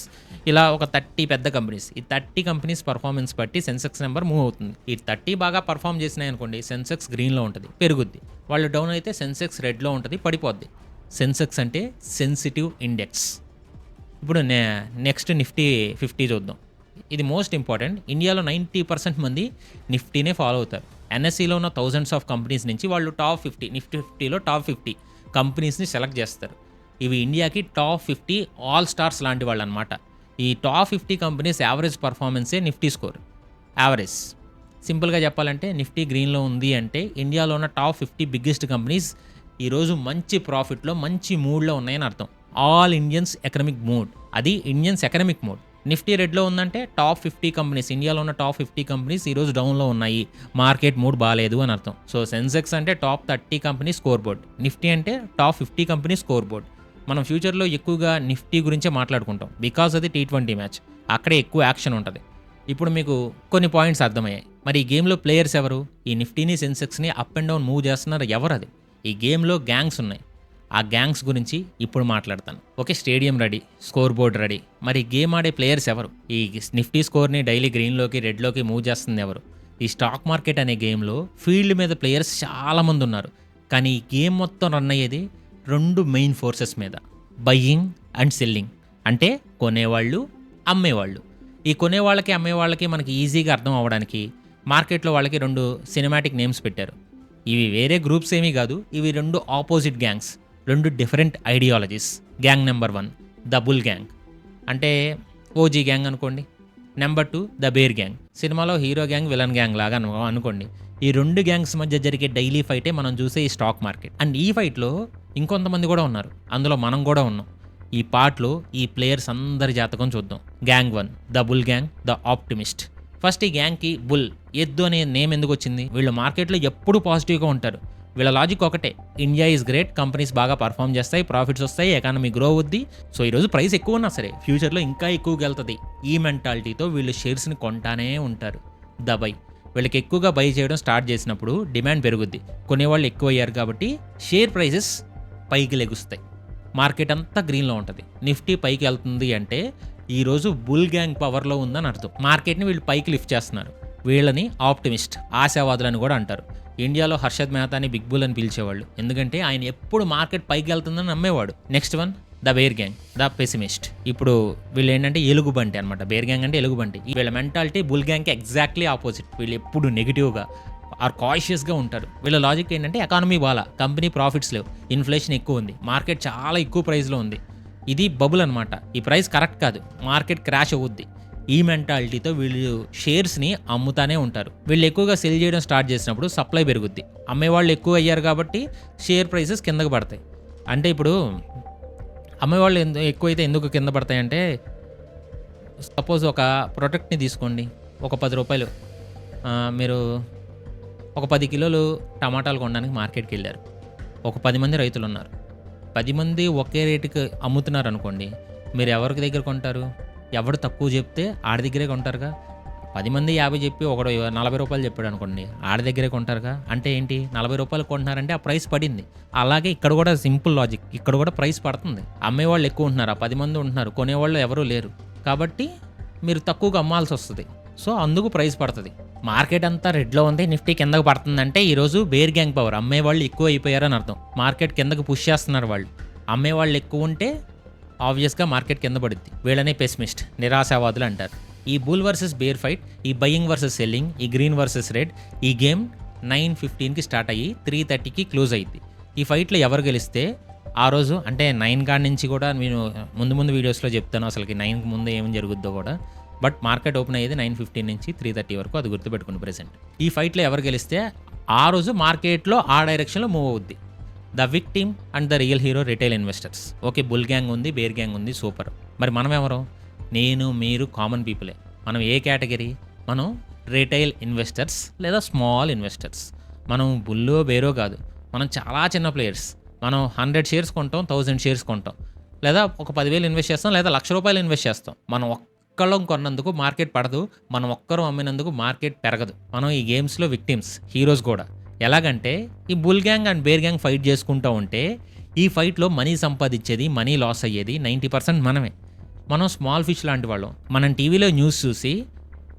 ఇలా ఒక 30 పెద్ద కంపెనీస్. ఈ 30 కంపెనీస్ పర్ఫార్మెన్స్ బట్టి సెన్సెక్స్ నెంబర్ మూవ్ అవుతుంది. ఈ 30 బాగా పర్ఫామ్ చేసినాయి అనుకోండి, సెన్సెక్స్ గ్రీన్లో ఉంటుంది, పెరుగుద్ది. వాళ్ళు డౌన్ అయితే సెన్సెక్స్ రెడ్లో ఉంటుంది, పడిపోద్ది. సెన్సెక్స్ అంటే సెన్సిటివ్ ఇండెక్స్. ఇప్పుడు నెక్స్ట్ నిఫ్టీ 50 చూద్దాం. ఇది మోస్ట్ ఇంపార్టెంట్. ఇండియాలో 90% మంది నిఫ్టీనే ఫాలో అవుతారు. ఎన్ఎస్సిలో ఉన్న థౌజండ్స్ ఆఫ్ కంపెనీస్ నుంచి వాళ్ళు టాప్ 50, నిఫ్టీ 50లో టాప్ 50 కంపెనీస్ని సెలెక్ట్ చేస్తారు. ఇవి ఇండియాకి టాప్ 50 ఆల్ స్టార్స్ లాంటి వాళ్ళు అనమాట. ఈ టాప్ 50 కంపెనీస్ యావరేజ్ పర్ఫార్మెన్సే నిఫ్టీ స్కోర్ యావరేజ్. సింపుల్గా చెప్పాలంటే నిఫ్టీ గ్రీన్లో ఉంది అంటే ఇండియాలో ఉన్న టాప్ 50 బిగ్గెస్ట్ కంపెనీస్ ఈరోజు మంచి ప్రాఫిట్లో, మంచి మూడ్లో ఉన్నాయని అర్థం. ఆల్ ఇండియన్స్ ఎకనమిక్ మూడ్, అది ఇండియన్స్ ఎకనమిక్ మూడ్. నిఫ్టీ రెడ్లో ఉందంటే టాప్ 50 కంపెనీస్, ఇండియాలో ఉన్న టాప్ 50 కంపెనీస్ ఈరోజు డౌన్లో ఉన్నాయి, మార్కెట్ మూడ్ బాగాలేదు అని అర్థం. సో సెన్సెక్స్ అంటే top 30 company score board, Nifty అంటే టాప్ 50 కంపెనీ స్కోర్ బోర్డ్. మనం ఫ్యూచర్లో ఎక్కువగా నిఫ్టీ గురించే మాట్లాడుకుంటాం. బికాజ్ అది T20 మ్యాచ్, అక్కడే ఎక్కువ యాక్షన్ ఉంటుంది. ఇప్పుడు మీకు కొన్ని పాయింట్స్ అర్థమయ్యాయి. మరి ఈ గేమ్లో ప్లేయర్స్ ఎవరు? ఈ నిఫ్టీని సెన్సెక్స్ని అప్ అండ్ డౌన్ మూవ్ చేస్తున్నారు ఎవరు? అది ఈ గేమ్లో గ్యాంగ్స్ ఉన్నాయి. ఆ గ్యాంగ్స్ గురించి ఇప్పుడు మాట్లాడతాను. Okay, stadium ready, score board ready. మరి గేమ్ ఆడే ప్లేయర్స్ ఎవరు? ఈ నిఫ్టీ స్కోర్ని డైలీ గ్రీన్లోకి రెడ్లోకి మూవ్ చేస్తుంది ఎవరు? ఈ స్టాక్ మార్కెట్ అనే గేమ్లో ఫీల్డ్ మీద ప్లేయర్స్ చాలామంది ఉన్నారు. కానీ ఈ గేమ్ మొత్తం రన్ అయ్యేది 2 మెయిన్ ఫోర్సెస్ మీద, బయ్యింగ్ అండ్ సెల్లింగ్. అంటే కొనేవాళ్ళు, అమ్మేవాళ్ళు. ఈ కొనేవాళ్ళకి అమ్మేవాళ్ళకి మనకి ఈజీగా అర్థం అవ్వడానికి మార్కెట్లో వాళ్ళకి 2 సినిమాటిక్ నేమ్స్ పెట్టారు. ఇవి వేరే గ్రూప్స్ ఏమీ కాదు, ఇవి 2 opposite gangs, 2 different ideologies. Gang number 1 the bull gang, అంటే ఓజీ గ్యాంగ్ అనుకోండి. నెంబర్ 2 ద బేర్ గ్యాంగ్, సినిమాలో హీరో గ్యాంగ్ విలన్ గ్యాంగ్ లాగా అనుకోండి. ఈ 2 గ్యాంగ్స్ మధ్య జరిగే డైలీ ఫైటే మనం చూసే ఈ స్టాక్ మార్కెట్. అండ్ ఈ ఫైట్లో ఇంకొంతమంది కూడా ఉన్నారు, అందులో మనం కూడా ఉన్నాం. ఈ పార్ట్లో ఈ ప్లేయర్స్ అందరి జాతకం చూద్దాం. Gang 1 the bull gang, the optimist. First ఈ గ్యాంగ్కి బుల్, ఎద్దు అనే నేమ్ ఎందుకు వచ్చింది? వీళ్ళు మార్కెట్లో ఎప్పుడూ పాజిటివ్గా ఉంటారు. వీళ్ళ లాజిక్ ఒకటే, ఇండియా ఈజ్ గ్రేట్, కంపెనీస్ బాగా పర్ఫామ్ చేస్తాయి, ప్రాఫిట్స్ వస్తాయి, ఎకానమీ గ్రో అవుద్ది. సో ఈరోజు ప్రైస్ ఎక్కువ ఉన్నా సరే ఫ్యూచర్లో ఇంకా ఎక్కువగా వెళ్తుంది. ఈ మెంటాలిటీతో వీళ్ళు షేర్స్ని కొంటానే ఉంటారు. ద బై, వీళ్ళకి ఎక్కువగా బై చేయడం స్టార్ట్ చేసినప్పుడు డిమాండ్ పెరుగుద్ది, కొనేవాళ్ళు ఎక్కువ అయ్యారు కాబట్టి షేర్ ప్రైసెస్ పైకి లెగుస్తాయి. మార్కెట్ అంతా గ్రీన్లో ఉంటుంది. నిఫ్టీ పైకి వెళ్తుంది అంటే ఈరోజు బుల్ గ్యాంగ్ పవర్లో ఉందని అర్థం. మార్కెట్ని వీళ్ళు పైకి లిఫ్ట్ చేస్తున్నారు. వీళ్ళని ఆప్టిమిస్ట్, ఆశావాదులని కూడా అంటారు. ఇండియాలో హర్షద్ మెహతాని బిగ్ బుల్ అని పిలిచేవాళ్ళు, ఎందుకంటే ఆయన ఎప్పుడు మార్కెట్ పైకి వెళ్తుందని నమ్మేవాడు. Next one the bear gang, the pessimist. ఇప్పుడు వీళ్ళు ఏంటంటే ఎలుగుబంటి అనమాట. బేర్ గ్యాంగ్ అంటే ఎలుగుబంటి. వీళ్ళ మెంటాలిటీ బుల్ గ్యాంగ్కి ఎగ్జాక్ట్లీ ఆపోజిట్. వీళ్ళు ఎప్పుడు నెగిటివ్గా ఆర్ కాషియస్గా ఉంటారు. వీళ్ళ లాజిక్ ఏంటంటే ఎకానమీ బాగా, కంపెనీ ప్రాఫిట్స్ లేవు, ఇన్ఫ్లేషన్ ఎక్కువ ఉంది, మార్కెట్ చాలా ఎక్కువ ప్రైస్లో ఉంది, ఇది బబుల్ అనమాట, ఈ ప్రైస్ కరెక్ట్ కాదు, మార్కెట్ క్రాష్ అవుద్ది. ఈ మెంటాలిటీతో వీళ్ళు షేర్స్ని అమ్ముతానే ఉంటారు. వీళ్ళు ఎక్కువగా సెల్ చేయడం స్టార్ట్ చేసినప్పుడు సప్లై పెరుగుద్ది, అమ్మేవాళ్ళు ఎక్కువ అయ్యారు కాబట్టి షేర్ ప్రైసెస్ కిందకు పడతాయి. అంటే ఇప్పుడు అమ్మేవాళ్ళు ఎక్కువైతే ఎందుకు కింద పడతాయంటే, సపోజ్ ఒక ప్రొడక్ట్ని తీసుకోండి, ఒక 10 రూపాయలు, మీరు ఒక 10 కిలోలు టమాటాలు కొనడానికి మార్కెట్కి వెళ్ళారు. ఒక 10 మంది రైతులు ఉన్నారు. 10 మంది ఒకే రేటుకి అమ్ముతున్నారు అనుకోండి, మీరు ఎవరికి దగ్గర కొంటారు? ఎవడు తక్కువ చెప్తే ఆడి దగ్గరే కొంటారుగా. 10 మంది 50 చెప్పి ఒకడు 40 రూపాయలు చెప్పాడు అనుకోండి, ఆడి దగ్గరే కొంటారుగా. అంటే ఏంటి, 40 రూపాయలు కొంటున్నారంటే ఆ ప్రైస్ పడింది. అలాగే ఇక్కడ కూడా సింపుల్ లాజిక్, ఇక్కడ కూడా ప్రైస్ పడుతుంది. అమ్మేవాళ్ళు ఎక్కువ ఉంటున్నారు, ఆ 10 మంది ఉంటున్నారు, కొనేవాళ్ళు ఎవరూ లేరు, కాబట్టి మీరు తక్కువగా అమ్మాల్సి వస్తుంది. సో అందుకు ప్రైస్ పడుతుంది. మార్కెట్ అంతా రెడ్లో ఉంది, నిఫ్టీ కిందకు పడుతుందంటే ఈరోజు బేర్ గ్యాంగ్ పవర్, అమ్మేవాళ్ళు ఎక్కువ అయిపోయారని అర్థం. మార్కెట్ కిందకు పుష్ చేస్తున్నారు వాళ్ళు. అమ్మేవాళ్ళు ఎక్కువ ఉంటే ఆబ్వియస్గా మార్కెట్ కింద పడుద్ది. వీళ్ళనే పెసిమిస్ట్, నిరాశావాదులు అంటారు. ఈ బుల్ వర్సెస్ బేర్ ఫైట్, ఈ బయింగ్ వర్సెస్ సెల్లింగ్, ఈ గ్రీన్ వర్సెస్ రెడ్, ఈ గేమ్ 9:15కి స్టార్ట్ అయ్యి 3:30కి క్లోజ్ అయ్యింది. ఈ ఫైట్లో ఎవరు గెలిస్తే ఆ రోజు, అంటే 9 కాడ నుంచి కూడా నేను ముందు వీడియోస్లో చెప్తాను అసలుకి 9కి ముందు ఏం జరుగుద్దో కూడా. బట్ మార్కెట్ ఓపెన్ అయ్యేది 9:15 నుంచి 3:30 వరకు, అది గుర్తుపెట్టుకుని ప్రెసెంట్. ఈ ఫైట్లో ఎవరు గెలిస్తే ఆ రోజు మార్కెట్లో ఆ డైరెక్షన్లో మూవ్ అవుద్ది. The victim and the real hero retail investors. Okay, bull gang ఉంది, బేర్ గ్యాంగ్ ఉంది, సూపర్. మరి మనం ఎవరు? నేను, మీరు కామన్ పీపులే. మనం ఏ కేటగిరీ? మనం రిటైల్ ఇన్వెస్టర్స్ లేదా స్మాల్ ఇన్వెస్టర్స్. మనం బుల్లో బేరో కాదు, మనం చాలా చిన్న ప్లేయర్స్. మనం 100 షేర్స్ కొంటాం, 1000 షేర్స్ కొంటాం, లేదా ఒక 10,000 ఇన్వెస్ట్ చేస్తాం, లేదా ₹1,00,000 ఇన్వెస్ట్ చేస్తాం. మనం ఒక్కళ్ళం కొన్నందుకు మార్కెట్ పడదు, మనం ఒక్కరు అమ్మినందుకు మార్కెట్ పెరగదు. మనం ఈ గేమ్స్లో విక్టిమ్స్, హీరోస్ కూడా. ఎలాగంటే ఈ bull gang and bear gang fight చేసుకుంటూ ఉంటే ఈ ఫైట్లో మనీ సంపాదించేది, మనీ లాస్ అయ్యేది 90% మనమే. మనం స్మాల్ ఫిష్ లాంటి వాళ్ళం. మనం టీవీలో న్యూస్ చూసి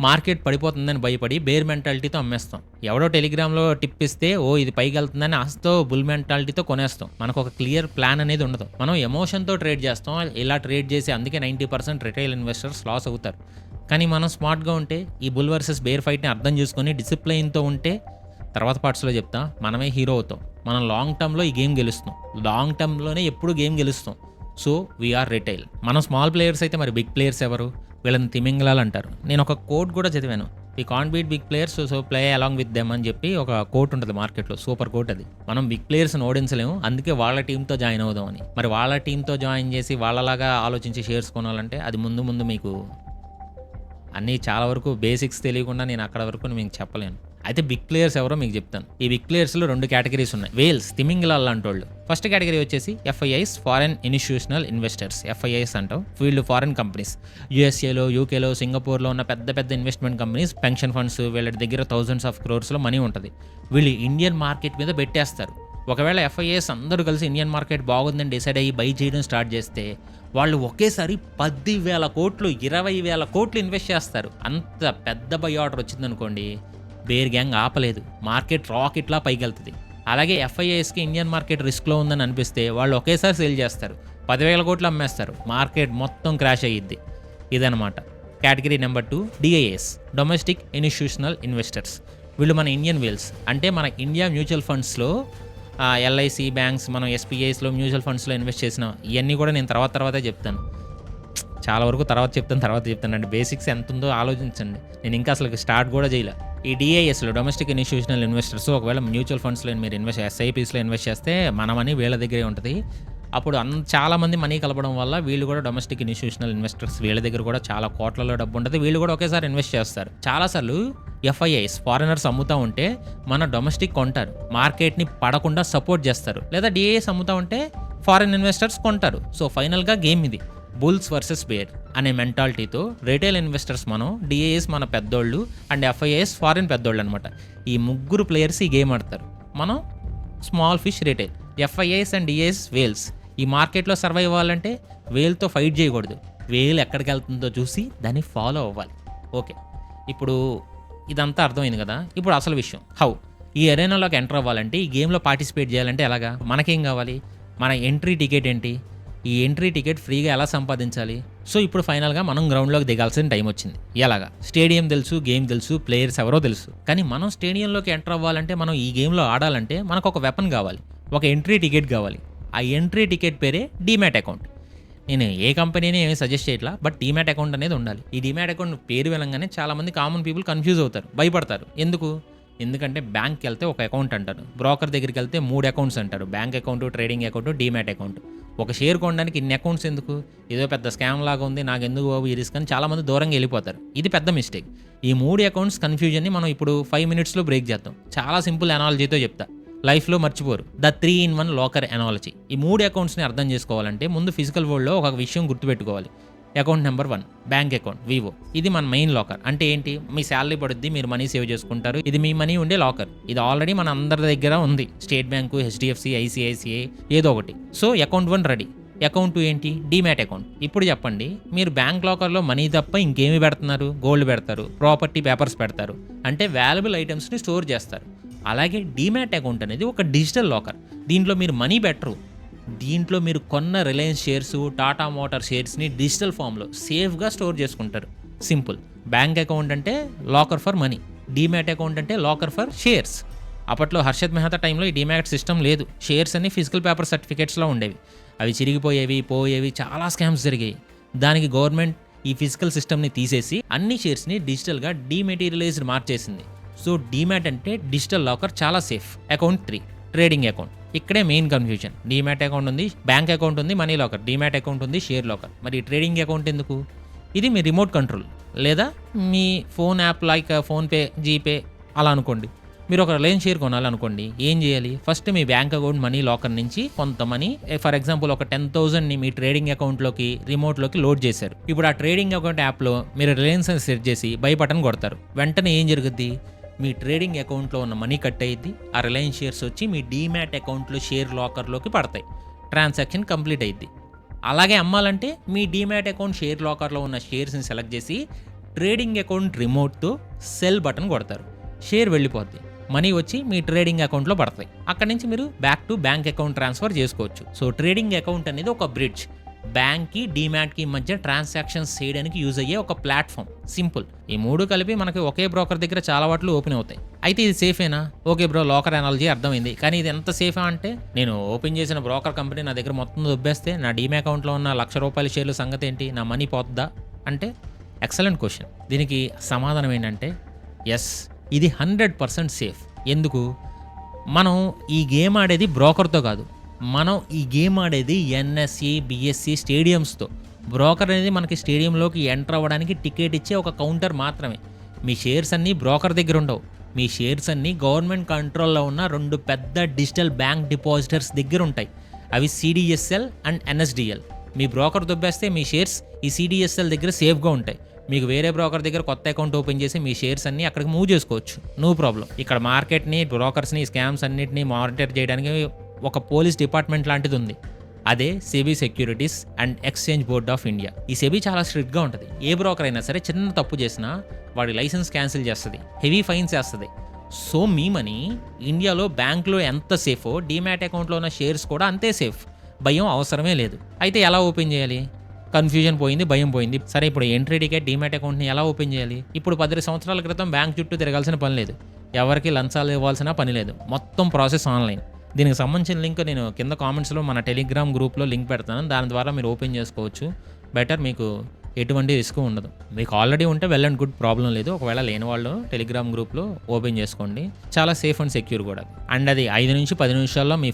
మార్కెట్ పడిపోతుందని భయపడి బేర్ మెంటాలిటీతో అమ్మేస్తాం. ఎవడో టెలిగ్రామ్లో టిప్ ఇస్తే ఓ ఇది పైకి వెళ్తుందని ఆస్తో బుల్ మెంటాలిటీతో కొనేస్తాం. మనకు ఒక క్లియర్ ప్లాన్ అనేది ఉండదు. మనం ఎమోషన్తో ట్రేడ్ చేస్తాం. ఇలా ట్రేడ్ చేసి అందుకే 90% రిటైల్ ఇన్వెస్టర్స్ లాస్ అవుతారు. కానీ మనం స్మార్ట్గా ఉంటే, ఈ బుల్ వర్సెస్ బేర్ ఫైట్ని అర్థం చేసుకొని డిసిప్లైన్తో ఉంటే, తర్వాత పార్ట్స్లో చెప్తా, మనమే హీరో అవుతాం. మనం లాంగ్ టర్మ్లో ఈ గేమ్ గెలుస్తాం. లాంగ్ టర్మ్లోనే ఎప్పుడు గేమ్ గెలుస్తాం. So we're retail. మనం స్మాల్ ప్లేయర్స్ అయితే మరి బిగ్ ప్లేయర్స్ ఎవరు? వీళ్ళని తిమింగలాలు అంటారు. నేను ఒక కోట్ కూడా చదివాను, we can't beat big players, so play along with them అని చెప్పి ఒక కోట్ ఉంటుంది మార్కెట్లో, సూపర్ కోట్ అది. మనం బిగ్ ప్లేయర్స్ని ఓడించలేము, అందుకే వాళ్ళ టీంతో జాయిన్ అవుదాం అని. మరి వాళ్ళ టీంతో జాయిన్ చేసి వాళ్ళలాగా ఆలోచించి షేర్స్ కొనాలంటే అది ముందు మీకు అన్నీ చాలా వరకు బేసిక్స్ తెలియకుండా నేను అక్కడ వరకు మీకు చెప్పలేను. అయితే బిగ్ ప్లేయర్స్ ఎవరో మీకు చెప్తాను. ఈ బిగ్ ప్లేయర్స్లో 2 కేటగిరీస్ ఉన్నాయి. వేల్స్, తిమింగలాలు లాంటి వాళ్ళు. ఫస్ట్ కేటగిరీ వచ్చేసి FIIs, foreign institutional investors. FIIs అంటాం, వీళ్ళు ఫారెన్ కంపెనీస్. యూఎస్ఏలో, యూకేలో, సింగపూర్లో ఉన్న పెద్ద పెద్ద ఇన్వెస్ట్మెంట్ కంపెనీస్, పెన్షన్ ఫండ్స్, వీళ్ళ దగ్గర థౌజండ్స్ ఆఫ్ క్రోర్స్లో మనీ ఉంటుంది. వీళ్ళు ఇండియన్ మార్కెట్ మీద పెట్టేస్తారు. ఒకవేళ ఎఫ్ఐఐస్ అందరూ కలిసి ఇండియన్ మార్కెట్ బాగుందని డిసైడ్ అయ్యి బై చేయడం స్టార్ట్ చేస్తే వాళ్ళు ఒకేసారి 10,000 కోట్లు, 20,000 కోట్లు ఇన్వెస్ట్ చేస్తారు. అంత పెద్ద బై ఆర్డర్ వచ్చిందనుకోండి, బేర్ గ్యాంగ్ ఆపలేదు, మార్కెట్ రాకెట్లా పైకి వెళ్తుంది. అలాగే ఎఫ్ఐఐస్కి ఇండియన్ మార్కెట్ రిస్క్లో ఉందని అనిపిస్తే వాళ్ళు ఒకేసారి సేల్ చేస్తారు, 10,000 కోట్లు అమ్మేస్తారు, మార్కెట్ మొత్తం క్రాష్ అయ్యిద్ది. ఇదనమాట. Category number 2 DIIs, domestic institutional investors. వీళ్ళు మన ఇండియన్ వేల్స్, అంటే మన ఇండియా మ్యూచువల్ ఫండ్స్లో, ఎల్ఐసి, బ్యాంక్స్, మనం ఎస్పీఐస్లో, మ్యూచువల్ ఫండ్స్లో ఇన్వెస్ట్ చేసిన ఇవన్నీ కూడా నేను తర్వాతే చెప్తాను. చాలా వరకు తర్వాత చెప్తాను అండి. బేసిక్స్ ఎంత ఉందో ఆలోచించండి. నేను ఇంకా అసలు స్టార్ట్ కూడా చేయలే. ఈ డిఐఎస్లో, డొమెస్టిక్ ఇన్స్టిట్యూషనల్ ఇన్వెస్టర్స్, ఒకవేళ మ్యూచువల్ ఫండ్స్లో మీరు ఎస్ఐపీస్లో ఇన్వెస్ట్ చేస్తే మన మనీ వీళ్ళ దగ్గరే ఉంటుంది. అప్పుడు చాలామంది మనీ కలపడం వల్ల వీళ్ళు కూడా డొమెస్టిక్ ఇన్స్టిట్యూషనల్ ఇన్వెస్టర్స్, వీళ్ళ దగ్గర కూడా చాలా కోట్లలో డబ్బు ఉంటుంది. వీళ్ళు కూడా ఒకేసారి ఇన్వెస్ట్ చేస్తారు. చాలాసార్లు ఎఫ్ఐఐస్ ఫారినర్స్ అమ్ముతూ ఉంటే మన డొమెస్టిక్ కొంటారు, మార్కెట్ని పడకుండా సపోర్ట్ చేస్తారు. లేదా డిఐఎస్ అమ్ముతూ ఉంటే ఫారిన్ ఇన్వెస్టర్స్ కొంటారు. సో ఫైనల్గా గేమ్ ఇది, బుల్స్ వర్సెస్ బేర్ అనే మెంటాలిటీతో రిటైల్ ఇన్వెస్టర్స్ మనం, డిఐఎస్ మన పెద్దోళ్ళు, అండ్ ఎఫ్ఐఐస్ ఫారిన్ పెద్దోళ్ళు అనమాట. ఈ ముగ్గురు ప్లేయర్స్ ఈ గేమ్ ఆడతారు. మనం small fish retail. FIIs and DIIs whales. ఈ మార్కెట్లో సర్వైవ్ అవ్వాలంటే వేల్తో ఫైట్ చేయకూడదు, వేల్ ఎక్కడికి వెళ్తుందో చూసి దాన్ని ఫాలో అవ్వాలి. ఓకే, ఇప్పుడు ఇదంతా అర్థమైంది కదా. ఇప్పుడు అసలు విషయం, హౌ ఈ అరేనాలోకి ఎంటర్ అవ్వాలంటే, ఈ గేమ్లో పార్టిసిపేట్ చేయాలంటే ఎలాగా, మనకేం కావాలి, మన ఎంట్రీ టికెట్ ఏంటి, ఈ ఎంట్రీ టికెట్ ఫ్రీగా ఎలా సంపాదించాలి. సో ఇప్పుడు ఫైనల్గా మనం గ్రౌండ్లోకి దిగాల్సిన టైం వచ్చింది. ఎలాగా, స్టేడియం తెలుసు, గేమ్ తెలుసు, ప్లేయర్స్ ఎవరో తెలుసు, కానీ మనం స్టేడియంలోకి ఎంటర్ అవ్వాలంటే, మనం ఈ గేమ్లో ఆడాలంటే మనకు ఒక వెపన్ కావాలి, ఒక ఎంట్రీ టికెట్ కావాలి. ఆ ఎంట్రీ టికెట్ పేరే డీమ్యాట్ అకౌంట్. నేను ఏ కంపెనీని ఏమీ సజెస్ట్ చేయట్లా, బట్ డీమ్యాట్ అకౌంట్ అనేది ఉండాలి. ఈ డీమ్యాట్ అకౌంట్ పేరు వినగానే చాలామంది కామన్ పీపుల్ కన్ఫ్యూజ్ అవుతారు, భయపడతారు. ఎందుకంటే బ్యాంక్కి వెళ్తే ఒక అకౌంట్ అంటారు, బ్రోకర్ దగ్గరికి వెళ్తే 3 అకౌంట్స్ అంటారు, bank account, trading account, demat account. ఒక షేర్ కొనడానికి ఇన్ని అకౌంట్స్ ఎందుకు, ఏదో పెద్ద స్కామ్ లాగా ఉంది, నాకు ఎందుకు బాబు ఈ రిస్క్ అని చాలామంది దూరంగా వెళ్ళిపోతారు. ఇది పెద్ద మిస్టేక్. ఈ 3 అకౌంట్స్ కన్ఫ్యూజన్ని మనం ఇప్పుడు 5 minutesలో బ్రేక్ చేద్దాం. చాలా సింపుల్ అనాలజీతో చెప్తా, లైఫ్లో మర్చిపోరు. The 3-in-1 locker analogy. ఈ 3 అకౌంట్స్ని అర్థం చేసుకోవాలంటే ముందు ఫిజికల్ వరల్డ్లో ఒక విషయం గుర్తుపెట్టుకోవాలి. Account number 1 bank account, Vivo. ఇది మన మెయిన్ లాకర్. అంటే ఏంటి, మీ శాలరీ పడుద్ది, మీరు మనీ సేవ్ చేసుకుంటారు, ఇది మీ మనీ ఉండే లాకర్. ఇది ఆల్రెడీ మన అందరి దగ్గర ఉంది, స్టేట్ బ్యాంకు, హెచ్డిఎఫ్సి, ఐసిఐసిఐ, ఏదో ఒకటి. So account 1 ready. అకౌంట్ 2 ఏంటి, డీమ్యాట్ అకౌంట్. ఇప్పుడు చెప్పండి, మీరు బ్యాంక్ లాకర్లో మనీ తప్ప ఇంకేమి పెడుతున్నారు, గోల్డ్ పెడతారు, ప్రాపర్టీ పేపర్స్ పెడతారు, అంటే వాల్యుబుల్ ఐటమ్స్ని స్టోర్ చేస్తారు. అలాగే డీమ్యాట్ అకౌంట్ అనేది ఒక డిజిటల్ లాకర్. దీంట్లో మీరు మనీ పెట్టరు, దీంట్లో మీరు కొన్న రిలయన్స్ షేర్స్, టాటా మోటార్ షేర్స్ని డిజిటల్ ఫామ్లో సేఫ్గా స్టోర్ చేసుకుంటారు. సింపుల్. బ్యాంక్ అకౌంట్ అంటే locker for money, demat account అంటే లాకర్ ఫర్ షేర్స్. అప్పట్లో హర్షద్ మెహతా టైంలో ఈ డీమ్యాట్ సిస్టమ్ లేదు. షేర్స్ అన్ని ఫిజికల్ పేపర్ సర్టిఫికేట్స్లో ఉండేవి, అవి చిరిగిపోయేవి, పోయేవి, చాలా స్కామ్స్ జరిగాయి. దానికి గవర్నమెంట్ ఈ ఫిజికల్ సిస్టమ్ని తీసేసి అన్ని షేర్స్ని డిజిటల్గా డీమెటీరియలైజ్డ్ మార్చేసింది. సో డీమ్యాట్ అంటే డిజిటల్ లాకర్, చాలా సేఫ్. Account 3 trading account. ఇక్కడే మెయిన్ కన్ఫ్యూజన్. డీమ్యాట్ అకౌంట్ ఉంది, బ్యాంక్ అకౌంట్ ఉంది, మనీ లాకర్. డీమ్యాట్ అకౌంట్ ఉంది, షేర్ లాకర్. మరి ట్రేడింగ్ అకౌంట్ ఎందుకు? ఇది మీ రిమోట్ కంట్రోల్ లేదా మీ phone app like PhonePe, GPay అలా అనుకోండి. మీరు ఒక రిలయన్స్ షేర్ కొనాలనుకోండి, ఏం చేయాలి, ఫస్ట్ మీ బ్యాంక్ అకౌంట్ మనీ లాకర్ నుంచి కొంత మనీ, ఫర్ ఎగ్జాంపుల్ ఒక 10,000ని మీ ట్రేడింగ్ అకౌంట్లోకి రిమోట్లోకి లోడ్ చేశారు. ఇప్పుడు ఆ ట్రేడింగ్ అకౌంట్ యాప్లో మీరు రిలయన్స్ అని సెట్ చేసి బై బటన్ కొడతారు. వెంటనే ఏం జరుగుద్ది, మీ ట్రేడింగ్ అకౌంట్లో ఉన్న మనీ కట్ అయ్యిద్ది, ఆ రిలయన్స్ షేర్స్ వచ్చి మీ డీమ్యాట్ అకౌంట్లో షేర్ లాకర్లోకి పడతాయి, ట్రాన్సాక్షన్ కంప్లీట్ అయ్యిద్ది. అలాగే అమ్మాలంటే మీ డీమ్యాట్ అకౌంట్ షేర్ లాకర్లో ఉన్న షేర్స్ని సెలెక్ట్ చేసి ట్రేడింగ్ అకౌంట్ రిమోట్తో సెల్ బటన్ కొడతారు, షేర్ వెళ్ళిపోద్ది, మనీ వచ్చి మీ ట్రేడింగ్ అకౌంట్లో పడతాయి. అక్కడి నుంచి మీరు back to bank account transfer చేసుకోవచ్చు. సో ట్రేడింగ్ అకౌంట్ అనేది ఒక బ్రిడ్జ్, బ్యాంక్కి డీమ్యాట్కి మధ్య ట్రాన్సాక్షన్స్ చేయడానికి యూజ్ అయ్యే ఒక ప్లాట్ఫామ్. సింపుల్. ఈ 3 కలిపి మనకి ఒకే బ్రోకర్ దగ్గర చాలా వాట్లు ఓపెన్ అవుతాయి. అయితే ఇది సేఫేనా? ఓకే బ్రో, లాకర్ అనాలజీ అర్థమైంది, కానీ ఇది ఎంత సేఫా అంటే, నేను ఓపెన్ చేసిన బ్రోకర్ కంపెనీ నా దగ్గర మొత్తం దొబ్బేస్తే నా డీమ్యాట్ అకౌంట్లో ఉన్న ₹1,00,000 షేర్ల సంగతి ఏంటి, నా మనీ పోతుందా అంటే, ఎక్సలెంట్ క్వశ్చన్. దీనికి సమాధానం ఏంటంటే ఎస్, ఇది 100% సేఫ్. ఎందుకు? మనం ఈ గేమ్ ఆడేది బ్రోకర్తో కాదు, మనం ఈ గేమ్ ఆడేది ఎన్ఎస్సి, బిఎస్సి స్టేడియంస్తో. బ్రోకర్ అనేది మనకి స్టేడియంలోకి ఎంటర్ అవ్వడానికి టికెట్ ఇచ్చే ఒక కౌంటర్ మాత్రమే. మీ షేర్స్ అన్నీ బ్రోకర్ దగ్గర ఉండవు, మీ షేర్స్ అన్నీ గవర్నమెంట్ కంట్రోల్లో ఉన్న 2 పెద్ద డిజిటల్ బ్యాంక్ డిపాజిటర్స్ దగ్గర ఉంటాయి. అవి సిడిఎస్ఎల్ అండ్ ఎన్ఎస్డిఎల్. మీ బ్రోకర్ దొబ్బేస్తే మీ షేర్స్ ఈ సిడిఎస్ఎల్ దగ్గర సేఫ్గా ఉంటాయి. మీకు వేరే బ్రోకర్ దగ్గర కొత్త అకౌంట్ ఓపెన్ చేసి మీ షేర్స్ అన్నీ అక్కడికి మూవ్ చేసుకోవచ్చు, నో ప్రాబ్లం. ఇక్కడ మార్కెట్ని, బ్రోకర్స్ని, స్కామ్స్ అన్నింటినీ మానిటర్ చేయడానికి ఒక పోలీస్ డిపార్ట్మెంట్ లాంటిది ఉంది. అదే SEBI securities and exchange board of India. ఈ సెబీ చాలా స్ట్రిక్ట్గా ఉంటుంది. ఏ బ్రోకర్ అయినా సరే చిన్న తప్పు చేసినా వాడి లైసెన్స్ క్యాన్సిల్ చేస్తుంది, హెవీ ఫైన్స్ వేస్తుంది. సో మీ మనీ ఇండియాలో బ్యాంక్లో ఎంత సేఫో డీమ్యాట్ అకౌంట్లో ఉన్న షేర్స్ కూడా అంతే సేఫ్. భయం అవసరమే లేదు. అయితే ఎలా ఓపెన్ చేయాలి? కన్ఫ్యూజన్ పోయింది, భయం పోయింది. సరే, ఇప్పుడు ఎంట్రీ టికెట్ డీమ్యాట్ అకౌంట్ని ఎలా ఓపెన్ చేయాలి? ఇప్పుడు 10 సంవత్సరాల క్రితం బ్యాంక్ చుట్టూ తిరగాల్సిన పని లేదు, ఎవరికి లంచాలు ఇవ్వాల్సిన పని లేదు, మొత్తం ప్రాసెస్ ఆన్లైన్. దీనికి సంబంధించిన లింక్ నేను కింద కామెంట్స్లో మన టెలిగ్రామ్ గ్రూప్లో లింక్ పెడతాను. దాని ద్వారా మీరు ఓపెన్ చేసుకోవచ్చు. బెటర్, మీకు ఎటువంటి రిస్క్ ఉండదు. మీకు ఆల్రెడీ ఉంటే వెల్ అండ్ గుడ్, ప్రాబ్లం లేదు. ఒకవేళ లేని వాళ్ళు టెలిగ్రామ్ గ్రూప్లో ఓపెన్ చేసుకోండి. చాలా సేఫ్ అండ్ సెక్యూర్ కూడా. అండ్ అది 5 నుంచి 10 నిమిషాల్లో మీ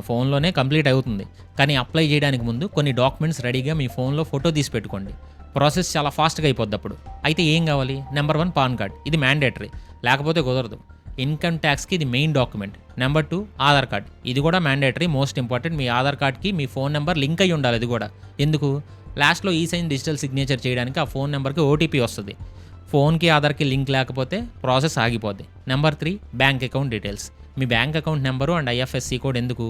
ఫోన్లోనే కంప్లీట్ అవుతుంది. కానీ అప్లై చేయడానికి ముందు కొన్ని డాక్యుమెంట్స్ రెడీగా మీ ఫోన్లో ఫోటో తీసి పెట్టుకోండి. ప్రాసెస్ చాలా ఫాస్ట్గా అయిపోద్ది అప్పుడు. అయితే ఏం కావాలి? నెంబర్ 1 పాన్ కార్డ్, ఇది మ్యాండేటరీ, లేకపోతే కుదరదు. ఇన్కమ్ ట్యాక్స్కి ఇది main document. Number 2 Aadhaar card, ఇది కూడా మ్యాండేటరీ, మోస్ట్ ఇంపార్టెంట్. మీ ఆధార్ కార్డ్కి మీ ఫోన్ నెంబర్ లింక్ అయ్యి ఉండాలి. ఇది కూడా ఎందుకు? లాస్ట్లో ఈసైన్ డిజిటల్ సిగ్నేచర్ చేయడానికి ఆ ఫోన్ నెంబర్కి ఓటీపీ వస్తుంది. ఫోన్కి ఆధార్కి లింక్ లేకపోతే ప్రాసెస్ ఆగిపోద్ది. Number 3 bank account details. మీ bank account number and IFSC code ఎందుకు?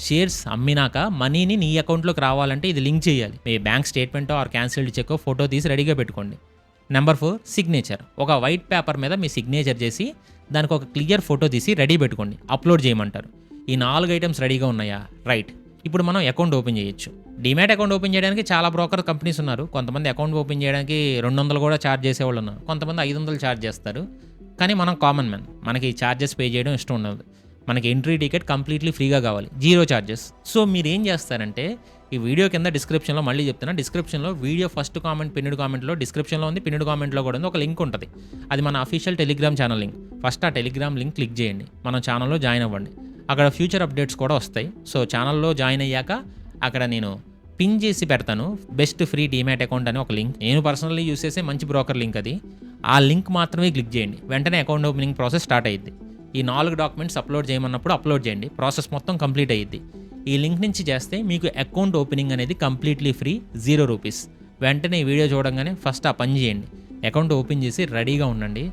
షేర్స్ అమ్మినాక మనీని నీ అకౌంట్లోకి రావాలంటే ఇది లింక్ చేయాలి. మీ బ్యాంక్ స్టేట్మెంటో ఆర్ క్యాన్సిల్డ్ చెక్కో ఫోటో తీసి రెడీగా పెట్టుకోండి. Number 4 signature. ఒక వైట్ పేపర్ మీద మీ సిగ్నేచర్ చేసి దానికి ఒక క్లియర్ ఫోటో తీసి రెడీ పెట్టుకోండి. అప్లోడ్ చేయమంటారు. ఈ 4 ఐటమ్స్ రెడీగా ఉన్నాయా? రైట్. ఇప్పుడు మనం అకౌంట్ ఓపెన్ చేయొచ్చు. డీమ్యాట్ అకౌంట్ ఓపెన్ చేయడానికి చాలా బ్రోకర్ కంపెనీస్ ఉన్నారు. కొంతమంది అకౌంట్ ఓపెన్ చేయడానికి 200 కూడా ఛార్జ్ చేసేవాళ్ళు ఉన్నారు. కొంతమంది 500 ఛార్జ్ చేస్తారు. కానీ మనం కామన్ మ్యాన్, మనకి ఛార్జెస్ పే చేయడం ఇష్టం ఉండదు. మనకి ఎంట్రీ టికెట్ కంప్లీట్లీ ఫ్రీగా కావాలి, 0 ఛార్జెస్. సో మీరు ఏం చేస్తారంటే, ఈ వీడియో కింద డిస్క్రిప్షన్లో, మళ్ళీ చెప్తున్నా, డిస్క్రిప్షన్లో వీడియో ఫస్ట్ కామెంట్, పిన్నుడు కామెంట్లో, డిస్క్రిప్షన్లో ఉంది, పిన్నుడు కామెంట్లో కూడా ఉంది, ఒక లింక్ ఉంటుంది. అది మన official Telegram channel link. First ఆ టెలిగ్రామ్ లింక్ క్లిక్ చేయండి, మన ఛానల్లో జాయిన్ అవ్వండి. అక్కడ ఫ్యూచర్ అప్డేట్స్ కూడా వస్తాయి. సో ఛానల్లో జాయిన్ అయ్యాక అక్కడ నేను పిన్ చేసి పెడతాను, బెస్ట్ ఫ్రీ డీమ్యాట్ అకౌంట్ అని ఒక లింక్. నేను పర్సనల్లీ యూస్ చేసే మంచి బ్రోకర్ లింక్ అది. ఆ లింక్ మాత్రమే క్లిక్ చేయండి, వెంటనే అకౌంట్ ఓపెనింగ్ ప్రాసెస్ స్టార్ట్ అయ్యిద్ది. ఈ 4 డాక్యుమెంట్స్ అప్లోడ్ చేయమన్నప్పుడు అప్లోడ్ చేయండి, ప్రాసెస్ మొత్తం కంప్లీట్ అయ్యిద్ది. ఈ లింక్ నుంచి చేస్తే మీకు అకౌంట్ ఓపెనింగ్ అనేది కంప్లీట్లీ ఫ్రీ, 0 రూపీస్. వెంటనే ఈ వీడియో చూడంగానే ఫస్ట్ ఆ పని చేయండి, అకౌంట్ ఓపెన్ చేసి రెడీగా ఉండండి.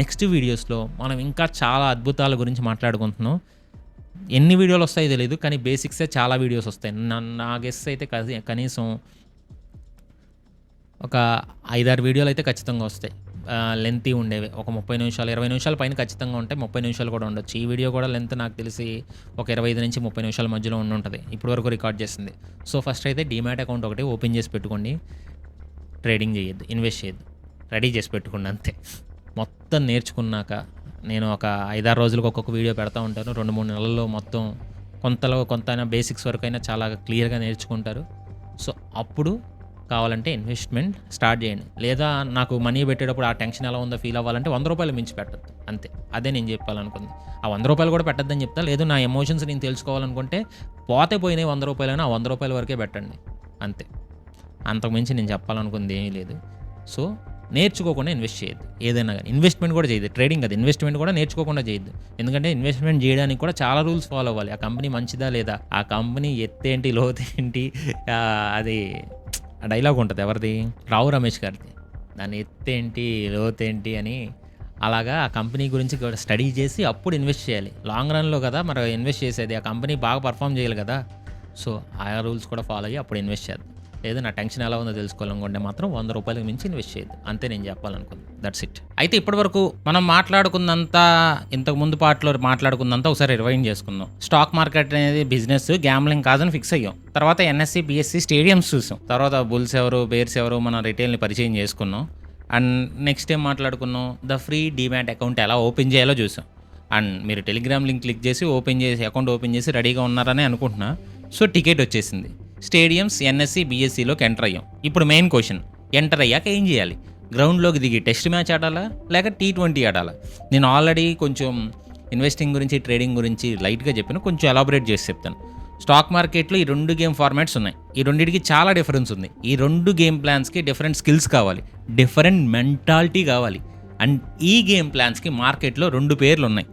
నెక్స్ట్ వీడియోస్లో మనం ఇంకా చాలా అద్భుతాల గురించి మాట్లాడుకుంటున్నాం. ఎన్ని వీడియోలు వస్తాయో తెలియదు, కానీ బేసిక్సే చాలా వీడియోస్ వస్తాయి. నా గెస్ అయితే కనీసం ఒక 5-6 వీడియోలు అయితే ఖచ్చితంగా వస్తాయి. లెంతీ ఉండేవి, ఒక 30 నిమిషాలు 20 నిమిషాల పైన ఖచ్చితంగా ఉంటాయి. 30 నిమిషాలు కూడా ఉండొచ్చు. ఈ వీడియో కూడా లెంత్ నాకు తెలిసి ఒక 25 నుంచి 30 నిమిషాల మధ్యలో ఉంటుంది, ఇప్పటి వరకు రికార్డ్ చేసింది. సో ఫస్ట్ అయితే డీమ్యాట్ అకౌంట్ ఒకటి ఓపెన్ చేసి పెట్టుకోండి. ట్రేడింగ్ చేయొద్దు, ఇన్వెస్ట్ చేయొద్దు, రెడీ చేసి పెట్టుకోండి అంతే. మొత్తం నేర్చుకున్నాక నేను ఒక 5-6 రోజులకు ఒక్కొక్క వీడియో పెడతా ఉంటాను. 2-3 నెలల్లో మొత్తం కొంత బేసిక్స్ వరకు అయినా చాలా క్లియర్గా నేర్చుకుంటారు. సో అప్పుడు కావాలంటే ఇన్వెస్ట్మెంట్ స్టార్ట్ చేయండి. లేదా నాకు మనీ పెట్టేటప్పుడు ఆ టెన్షన్ ఎలా ఉందో ఫీల్ అవ్వాలంటే 100 రూపాయలు మించి పెట్టద్దు అంతే. అదే నేను చెప్పాలనుకుంది. ఆ 100 రూపాయలు కూడా పెట్టద్దని చెప్తా. లేదు నా ఎమోషన్స్ నేను తెలుసుకోవాలనుకుంటే పోతే పోయినాయి 100 రూపాయలైనా ఆ 100 రూపాయల వరకే పెట్టండి అంతే. అంతకుమించి నేను చెప్పాలనుకుంది ఏమీ లేదు. సో నేర్చుకోకుండా ఇన్వెస్ట్ చేయొద్దు. ఏదైనా కానీ ఇన్వెస్ట్మెంట్ కూడా చేయొద్దు. ట్రేడింగ్ అది, ఇన్వెస్ట్మెంట్ కూడా నేర్చుకోకుండా చేయొద్దు. ఎందుకంటే ఇన్వెస్ట్మెంట్ చేయడానికి కూడా చాలా రూల్స్ ఫాలో అవ్వాలి. ఆ కంపెనీ మంచిదా లేదా, ఆ కంపెనీ ఎత్తేంటి లోతేంటి, అది డైలాగ్ ఉంటుంది ఎవరిది, రావు రమేష్ గారిది, దాని ఎత్తేంటి లోతేంటి అని. అలాగా ఆ కంపెనీ గురించి కూడా స్టడీ చేసి అప్పుడు ఇన్వెస్ట్ చేయాలి. లాంగ్ రన్లో కదా మరి ఇన్వెస్ట్ చేసేది, ఆ కంపెనీ బాగా పర్ఫామ్ చేయాలి కదా. సో ఆ రూల్స్ కూడా ఫాలో అయ్యి అప్పుడు ఇన్వెస్ట్ చేద్దాం. లేదు నా టెన్షన్ ఎలా ఉందో తెలుసుకోవాలనుకుంటే మాత్రం 100 రూపాయలకు మించి ఇన్వెస్ట్ చేయద్దు అంతే నేను చెప్పాలనుకుంది. That's it. అయితే ఇప్పటివరకు మనం మాట్లాడుకున్నంతా, ఇంతకు ముందు పార్ట్లో మాట్లాడుకున్నంతా ఒకసారి రివైండ్ చేసుకుందాం. స్టాక్ మార్కెట్ అనేది బిజినెస్, గ్యాంబ్లింగ్ కాదని ఫిక్స్ అయ్యాం. తర్వాత ఎన్ఎస్సి, బిఎస్సి, స్టేడియంస్ చూసాం. తర్వాత బుల్స్ ఎవరు, బేర్స్ ఎవరు, మన రిటైల్ని పరిచయం చేసుకున్నాం. అండ్ నెక్స్ట్ ఏం మాట్లాడుకున్నాం, ద ఫ్రీ డీమ్యాట్ అకౌంట్ ఎలా ఓపెన్ చేయాలో చూసాం. అండ్ మీరు టెలిగ్రామ్ లింక్ క్లిక్ చేసి అకౌంట్ ఓపెన్ చేసి రెడీగా ఉన్నారని అనుకుంటున్నా. సో టికెట్ వచ్చేసింది. స్టేడియంస్, ఎన్ఎస్సి, బిఎస్సిలోకి ఎంటర్ అయ్యాం. ఇప్పుడు మెయిన్ క్వశ్చన్, ఎంటర్ అయ్యాక ఏం చేయాలి? గ్రౌండ్లోకి దిగి టెస్ట్ మ్యాచ్ ఆడాలా లేక T20 ఆడాలా? నేను ఆల్రెడీ కొంచెం ఇన్వెస్టింగ్ గురించి, ట్రేడింగ్ గురించి లైట్గా చెప్పాను, కొంచెం ఎలాబొరేట్ చేసి చెప్తాను. స్టాక్ మార్కెట్లో ఈ 2 గేమ్ ఫార్మాట్స్ ఉన్నాయి. ఈ రెండింటికి చాలా డిఫరెన్స్ ఉంది. ఈ 2 గేమ్ ప్లాన్స్కి డిఫరెంట్ స్కిల్స్ కావాలి, డిఫరెంట్ మెంటాలిటీ కావాలి. అండ్ ఈ గేమ్ ప్లాన్స్కి మార్కెట్లో 2 పేర్లు ఉన్నాయి.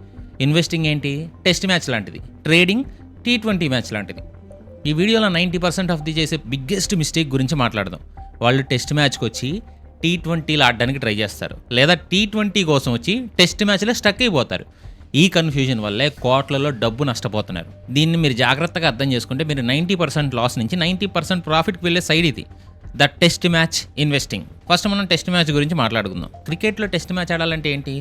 ఇన్వెస్టింగ్ ఏంటి, టెస్ట్ మ్యాచ్ లాంటిది. ట్రేడింగ్ T20 మ్యాచ్ లాంటిది. ఈ వీడియోలో 90% ఆఫ్ ది చేసే బిగ్గెస్ట్ మిస్టేక్ గురించి మాట్లాడదాం. వాళ్ళు టెస్ట్ మ్యాచ్కి వచ్చి T20లో ఆడడానికి ట్రై చేస్తారు, లేదా T20 కోసం వచ్చి టెస్ట్ మ్యాచ్లో స్టక్ అయిపోతారు. ఈ కన్ఫ్యూజన్ వల్లే కోట్లలో డబ్బు నష్టపోతున్నారు. దీన్ని మీరు జాగ్రత్తగా అర్థం చేసుకుంటే మీరు 90% లాస్ నుంచి 90% ప్రాఫిట్కి వెళ్ళే సైడ్ ఇది, the test match investing. First మనం టెస్ట్ మ్యాచ్ గురించి మాట్లాడుకుందాం. క్రికెట్లో టెస్ట్ మ్యాచ్ ఆడాలంటే ఏంటి,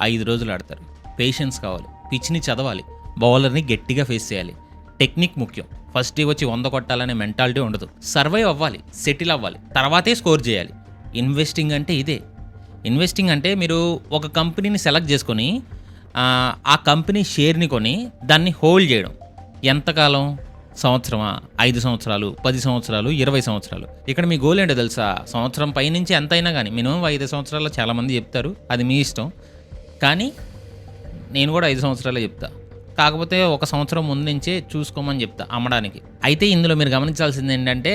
5 రోజులు ఆడతారు. పేషెన్స్ కావాలి, పిచ్ని చదవాలి, బౌలర్ని గట్టిగా ఫేస్ చేయాలి, టెక్నిక్ ముఖ్యం. ఫస్ట్ వచ్చి 100 కొట్టాలనే మెంటాలిటీ ఉండదు. సర్వైవ్ అవ్వాలి, సెటిల్ అవ్వాలి, తర్వాతే స్కోర్ చేయాలి. ఇన్వెస్టింగ్ అంటే ఇదే. ఇన్వెస్టింగ్ అంటే మీరు ఒక కంపెనీని సెలెక్ట్ చేసుకొని ఆ కంపెనీ షేర్ని కొని దాన్ని హోల్డ్ చేయడం. ఎంతకాలం, సంవత్సరమా, 5 సంవత్సరాలు, 10 సంవత్సరాలు, 20 సంవత్సరాలు. ఇక్కడ మీ గోల్ ఏంటో తెలుసా, సంవత్సరం పైనుంచి ఎంత అయినా కానీ మినిమం 5 సంవత్సరాలు చాలామంది చెప్తారు, అది మీ ఇష్టం. కానీ నేను కూడా 5 సంవత్సరాలే చెప్తా. కాకపోతే 1 సంవత్సరం ముందు నుంచే చూసుకోమని చెప్తా అమ్మడానికి. అయితే ఇందులో మీరు గమనించాల్సింది ఏంటంటే,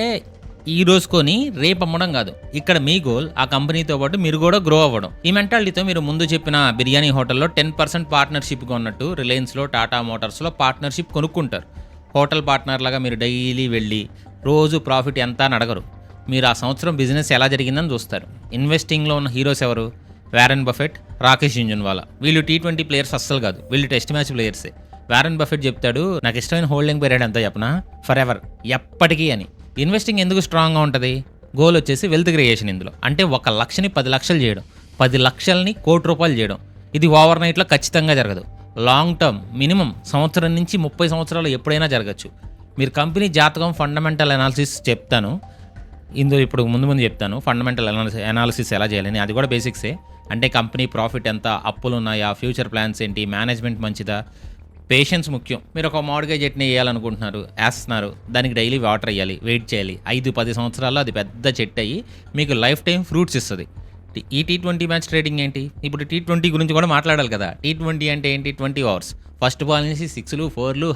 ఈ రోజు కొని రేపు అమ్మడం కాదు. ఇక్కడ మీ గోల్ ఆ కంపెనీతో పాటు మీరు కూడా గ్రో అవ్వడం. ఈ మెంటాలిటీతో మీరు ముందు చెప్పిన బిర్యానీ హోటల్లో 10% పార్ట్నర్షిప్గా ఉన్నట్టు రిలయన్స్లో, టాటా మోటార్స్లో పార్ట్నర్షిప్ కొనుక్కుంటారు. హోటల్ పార్ట్నర్ లాగా మీరు డైలీ వెళ్ళి రోజు ప్రాఫిట్ ఎంత అని అడగరు. మీరు ఆ సంవత్సరం బిజినెస్ ఎలా జరిగిందని చూస్తారు. ఇన్వెస్టింగ్లో ఉన్న హీరోస్ ఎవరు, వారెన్ బఫెట్, రాకేష్ జుంజున్వాలా. వీళ్ళు T20 ప్లేయర్స్ అస్సలు కాదు, వీళ్ళు టెస్ట్ మ్యాచ్ ప్లేయర్సే. వారెన్ బఫెట్ చెప్తాడు, నాకు ఇష్టమైన హోల్డింగ్ పీరియడ్ ఎంత చెప్పనా, ఫర్ ఎవర్, ఎప్పటికీ అని. ఇన్వెస్టింగ్ ఎందుకు స్ట్రాంగ్గా ఉంటుంది, గోల్ వచ్చేసి వెల్త్ క్రియేషన్. ఇందులో అంటే 1 లక్షని 10 లక్షలు చేయడం, 10 లక్షల్ని ₹1,00,00,000 చేయడం. ఇది ఓవర్ నైట్లో ఖచ్చితంగా జరగదు. లాంగ్ టర్మ్, మినిమం సంవత్సరం నుంచి 30 సంవత్సరాలు ఎప్పుడైనా జరగచ్చు. మీరు కంపెనీ జాతకం, ఫండమెంటల్ అనాలిసిస్ చెప్తాను ఇందులో, ఇప్పుడు ముందు చెప్తాను ఫండమెంటల్ అనాలిసిస్ ఎలా చేయాలని. అది కూడా బేసిక్సే. అంటే కంపెనీ ప్రాఫిట్ ఎంత, అప్పులు ఉన్నాయా, ఫ్యూచర్ ప్లాన్స్ ఏంటి, మేనేజ్మెంట్ మంచిదా, పేషెన్స్ ముఖ్యం. మీరు ఒక మామిడికాయ చట్నీ వేయాలనుకుంటున్నారు, వేస్తున్నారు, దానికి డైలీ వాటర్ వేయాలి, వెయిట్ చేయాలి. 5-10 సంవత్సరాల్లో అది పెద్ద చెట్టు అయ్యి మీకు లైఫ్ టైం ఫ్రూట్స్ ఇస్తుంది. ఈ T20 మ్యాచ్ ట్రేడింగ్ ఏంటి, ఇప్పుడు T20 గురించి కూడా మాట్లాడాలి కదా. T20 అంటే ఏంటి, 20 అవర్స్, ఫస్ట్ బాల్ నుంచి 6లు 4లు,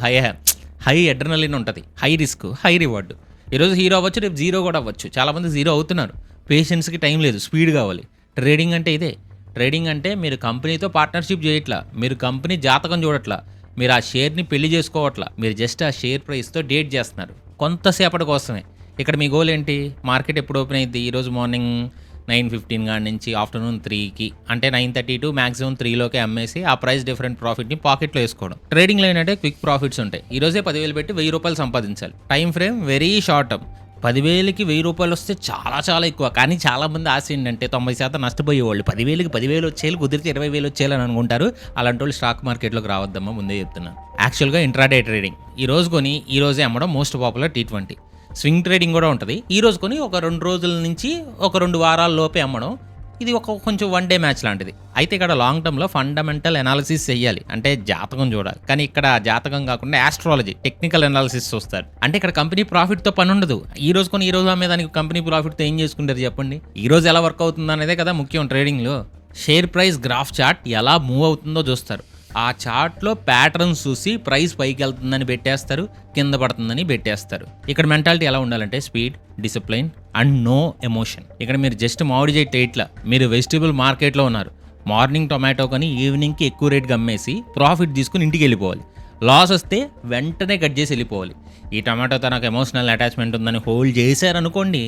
హై అడ్రినలిన్ ఉంటుంది, హై రిస్క్, హై రివార్డ్. ఈరోజు హీరో అవ్వచ్చు, రేపు జీరో కూడా అవ్వచ్చు. చాలామంది జీరో అవుతున్నారు. పేషెన్స్కి టైం లేదు, స్పీడ్ కావాలి. ట్రేడింగ్ అంటే ఇదే. ట్రేడింగ్ అంటే మీరు కంపెనీతో పార్ట్నర్షిప్ చేయట్లా, మీరు కంపెనీ జాతకం చూడట్లా, మీరు ఆ షేర్ని పెళ్లి చేసుకోవట్లా, మీరు జస్ట్ ఆ షేర్ ప్రైస్తో డేట్ చేస్తున్నారు కొంతసేపటి కోసమే. ఇక్కడ మీ గోల్ ఏంటి, మార్కెట్ ఎప్పుడు ఓపెన్ అయింది, ఈరోజు మార్నింగ్ 9:15 కాడి నుంచి ఆఫ్టర్నూన్ 3కి, అంటే 9:30 టు మ్యాక్సిమం 3లోకే అమ్మేసి ఆ ప్రైస్ డిఫరెంట్ ప్రాఫిట్ని పాకెట్లో వేసుకోవడం. ట్రేడింగ్లో ఏంటంటే క్విక్ ప్రాఫిట్స్ ఉంటాయి. ఈరోజే 10,000 పెట్టి ₹1,000 సంపాదించాలి. Time frame very short term. 10,000కి ₹1,000 వస్తే చాలా చాలా ఎక్కువ. కానీ చాలామంది ఆశ ఏంటంటే 90% నష్టపోయేవాళ్ళు. 10,000కి 10,000 వచ్చేయాలి, కుదిరితే 20,000 వచ్చేయాలని అనుకుంటారు. అలాంటి వాళ్ళు స్టాక్ మార్కెట్లోకి రావద్దమ్మా, ముందే చెప్తున్నాను. యాక్చువల్గా ఇంట్రాడే ట్రేడింగ్, ఈ రోజు కొని ఈ రోజే అమ్మడం most popular T20. Swing trading కూడా ఉంటుంది. ఈ రోజు కొని ఒక 2 రోజుల నుంచి ఒక 2 వారాల లోపే అమ్మడం. ఇది కొంచెం 1 డే మ్యాచ్ లాంటిది. అయితే ఇక్కడ లాంగ్ టర్మ్లో ఫండమెంటల్ అనాలిసిస్ చేయాలి, అంటే జాతకం చూడాలి. కానీ ఇక్కడ జాతకం కాకుండా ఆస్ట్రాలజీ, టెక్నికల్ అనాలిసిస్ చూస్తారు. అంటే ఇక్కడ కంపెనీ ప్రాఫిట్తో పని ఉండదు. ఈ రోజు కొని ఈ రోజు అమ్మేదానికి కంపెనీ ప్రాఫిట్తో ఏం చేసుకుంటారు చెప్పండి. ఈ రోజు ఎలా వర్క్ అవుతుంది అనేదే కదా ముఖ్యం ట్రేడింగ్లో. షేర్ ప్రైస్ గ్రాఫ్ చార్ట్ ఎలా మూవ్ అవుతుందో చూస్తారు. ఆ చార్ట్లో ప్యాటర్న్స్ చూసి ప్రైస్ పైకి వెళ్తుందని పెట్టేస్తారు, కింద పడుతుందని పెట్టేస్తారు. ఇక్కడ మెంటాలిటీ ఎలా ఉండాలంటే speed, discipline and no emotion. ఇక్కడ మీరు జస్ట్ మామిడి ఇట్లా మీరు వెజిటబుల్ మార్కెట్లో ఉన్నారు. మార్నింగ్ టొమాటో కొని ఈవినింగ్కి ఎక్కువ రేట్గా అమ్మేసి ప్రాఫిట్ తీసుకుని ఇంటికి వెళ్ళిపోవాలి. లాస్ వస్తే వెంటనే కట్ చేసి వెళ్ళిపోవాలి. ఈ టమాటోతో నాకు ఎమోషనల్ అటాచ్మెంట్ ఉందని హోల్డ్ చేశారనుకోండి,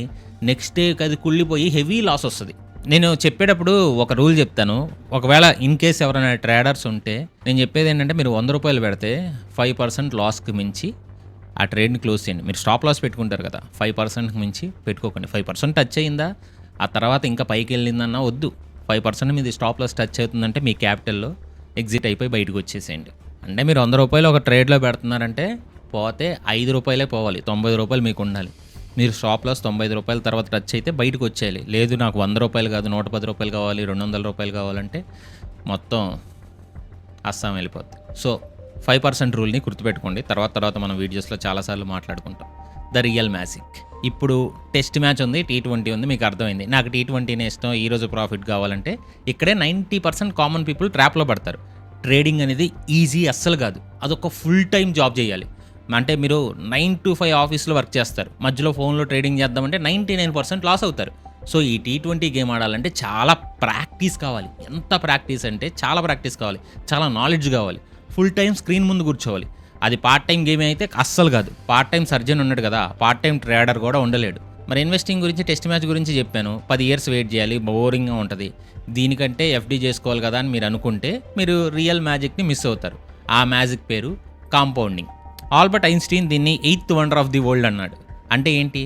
నెక్స్ట్ డే అది కుళ్ళిపోయి హెవీ లాస్ వస్తుంది. నేను చెప్పేటప్పుడు ఒక రూల్ చెప్తాను. ఒకవేళ ఇన్ కేస్ ఎవరైనా ట్రేడర్స్ ఉంటే నేను చెప్పేది ఏంటంటే, మీరు ₹100 పెడితే 5% లాస్కి మించి ఆ ట్రేడ్ని క్లోజ్ చేయండి. మీరు స్టాప్ లాస్ పెట్టుకుంటారు కదా, 5%కి మించి పెట్టుకోకండి. 5% టచ్ అయ్యిందా, ఆ తర్వాత ఇంకా పైకి వెళ్ళిందన్నా వద్దు. 5% మీది స్టాప్ లాస్ టచ్ అవుతుందంటే మీ క్యాపిటల్లో ఎగ్జిట్ అయిపోయి బయటకు వచ్చేసేయండి. అంటే మీరు ₹100 ఒక ట్రేడ్లో పెడుతున్నారంటే పోతే ₹5 పోవాలి, ₹90 మీకు ఉండాలి. మీరు స్టాప్ లాస్ ₹95 తర్వాత టచ్ అయితే బయటకు వచ్చేయాలి. లేదు నాకు ₹100 కాదు, ₹110 కావాలి, ₹200 కావాలంటే మొత్తం అస్సాం వెళ్ళిపోద్ది. సో 5% రూల్ని గుర్తుపెట్టుకోండి. తర్వాత మనం వీడియోస్లో చాలాసార్లు మాట్లాడుకుంటాం. The real magic. ఇప్పుడు టెస్ట్ మ్యాచ్ ఉంది, T20 ఉంది, మీకు అర్థమైంది. నాకు T20నే ఇష్టం, ఈరోజు ప్రాఫిట్ కావాలంటే ఇక్కడే 90% కామన్ పీపుల్ ట్రాప్లో పడతారు. ట్రేడింగ్ అనేది ఈజీ అస్సలు కాదు, అదొక ఫుల్ టైం జాబ్ చేయాలి. అంటే మీరు 9 to 5 ఆఫీస్లో వర్క్ చేస్తారు, మధ్యలో ఫోన్లో ట్రేడింగ్ చేద్దామంటే 99% లాస్ అవుతారు. సో ఈ T20 గేమ్ ఆడాలంటే చాలా ప్రాక్టీస్ కావాలి. ఎంత ప్రాక్టీస్ అంటే చాలా ప్రాక్టీస్ కావాలి, చాలా నాలెడ్జ్ కావాలి, ఫుల్ టైం స్క్రీన్ ముందు కూర్చోవాలి. అది పార్ట్ టైం గేమ్ అయితే అస్సలు కాదు. పార్ట్ టైం సర్జన్ ఉన్నాడు కదా, పార్ట్ టైం ట్రేడర్ కూడా ఉండలేడు. మరి ఇన్వెస్టింగ్ గురించి టెస్ట్ మ్యాచ్ గురించి చెప్పాను. 10 ఇయర్స్ వెయిట్ చేయాలి, బోరింగ్గా ఉంటుంది. దీనికంటే FD చేసుకోవాలి కదా అని మీరు అనుకుంటే మీరు రియల్ మ్యాజిక్ని మిస్ అవుతారు. ఆ మ్యాజిక్ పేరు కాంపౌండింగ్. ఆల్బర్ట్ ఐన్స్టీన్ దీన్ని 8th wonder of the world అన్నాడు. అంటే ఏంటి?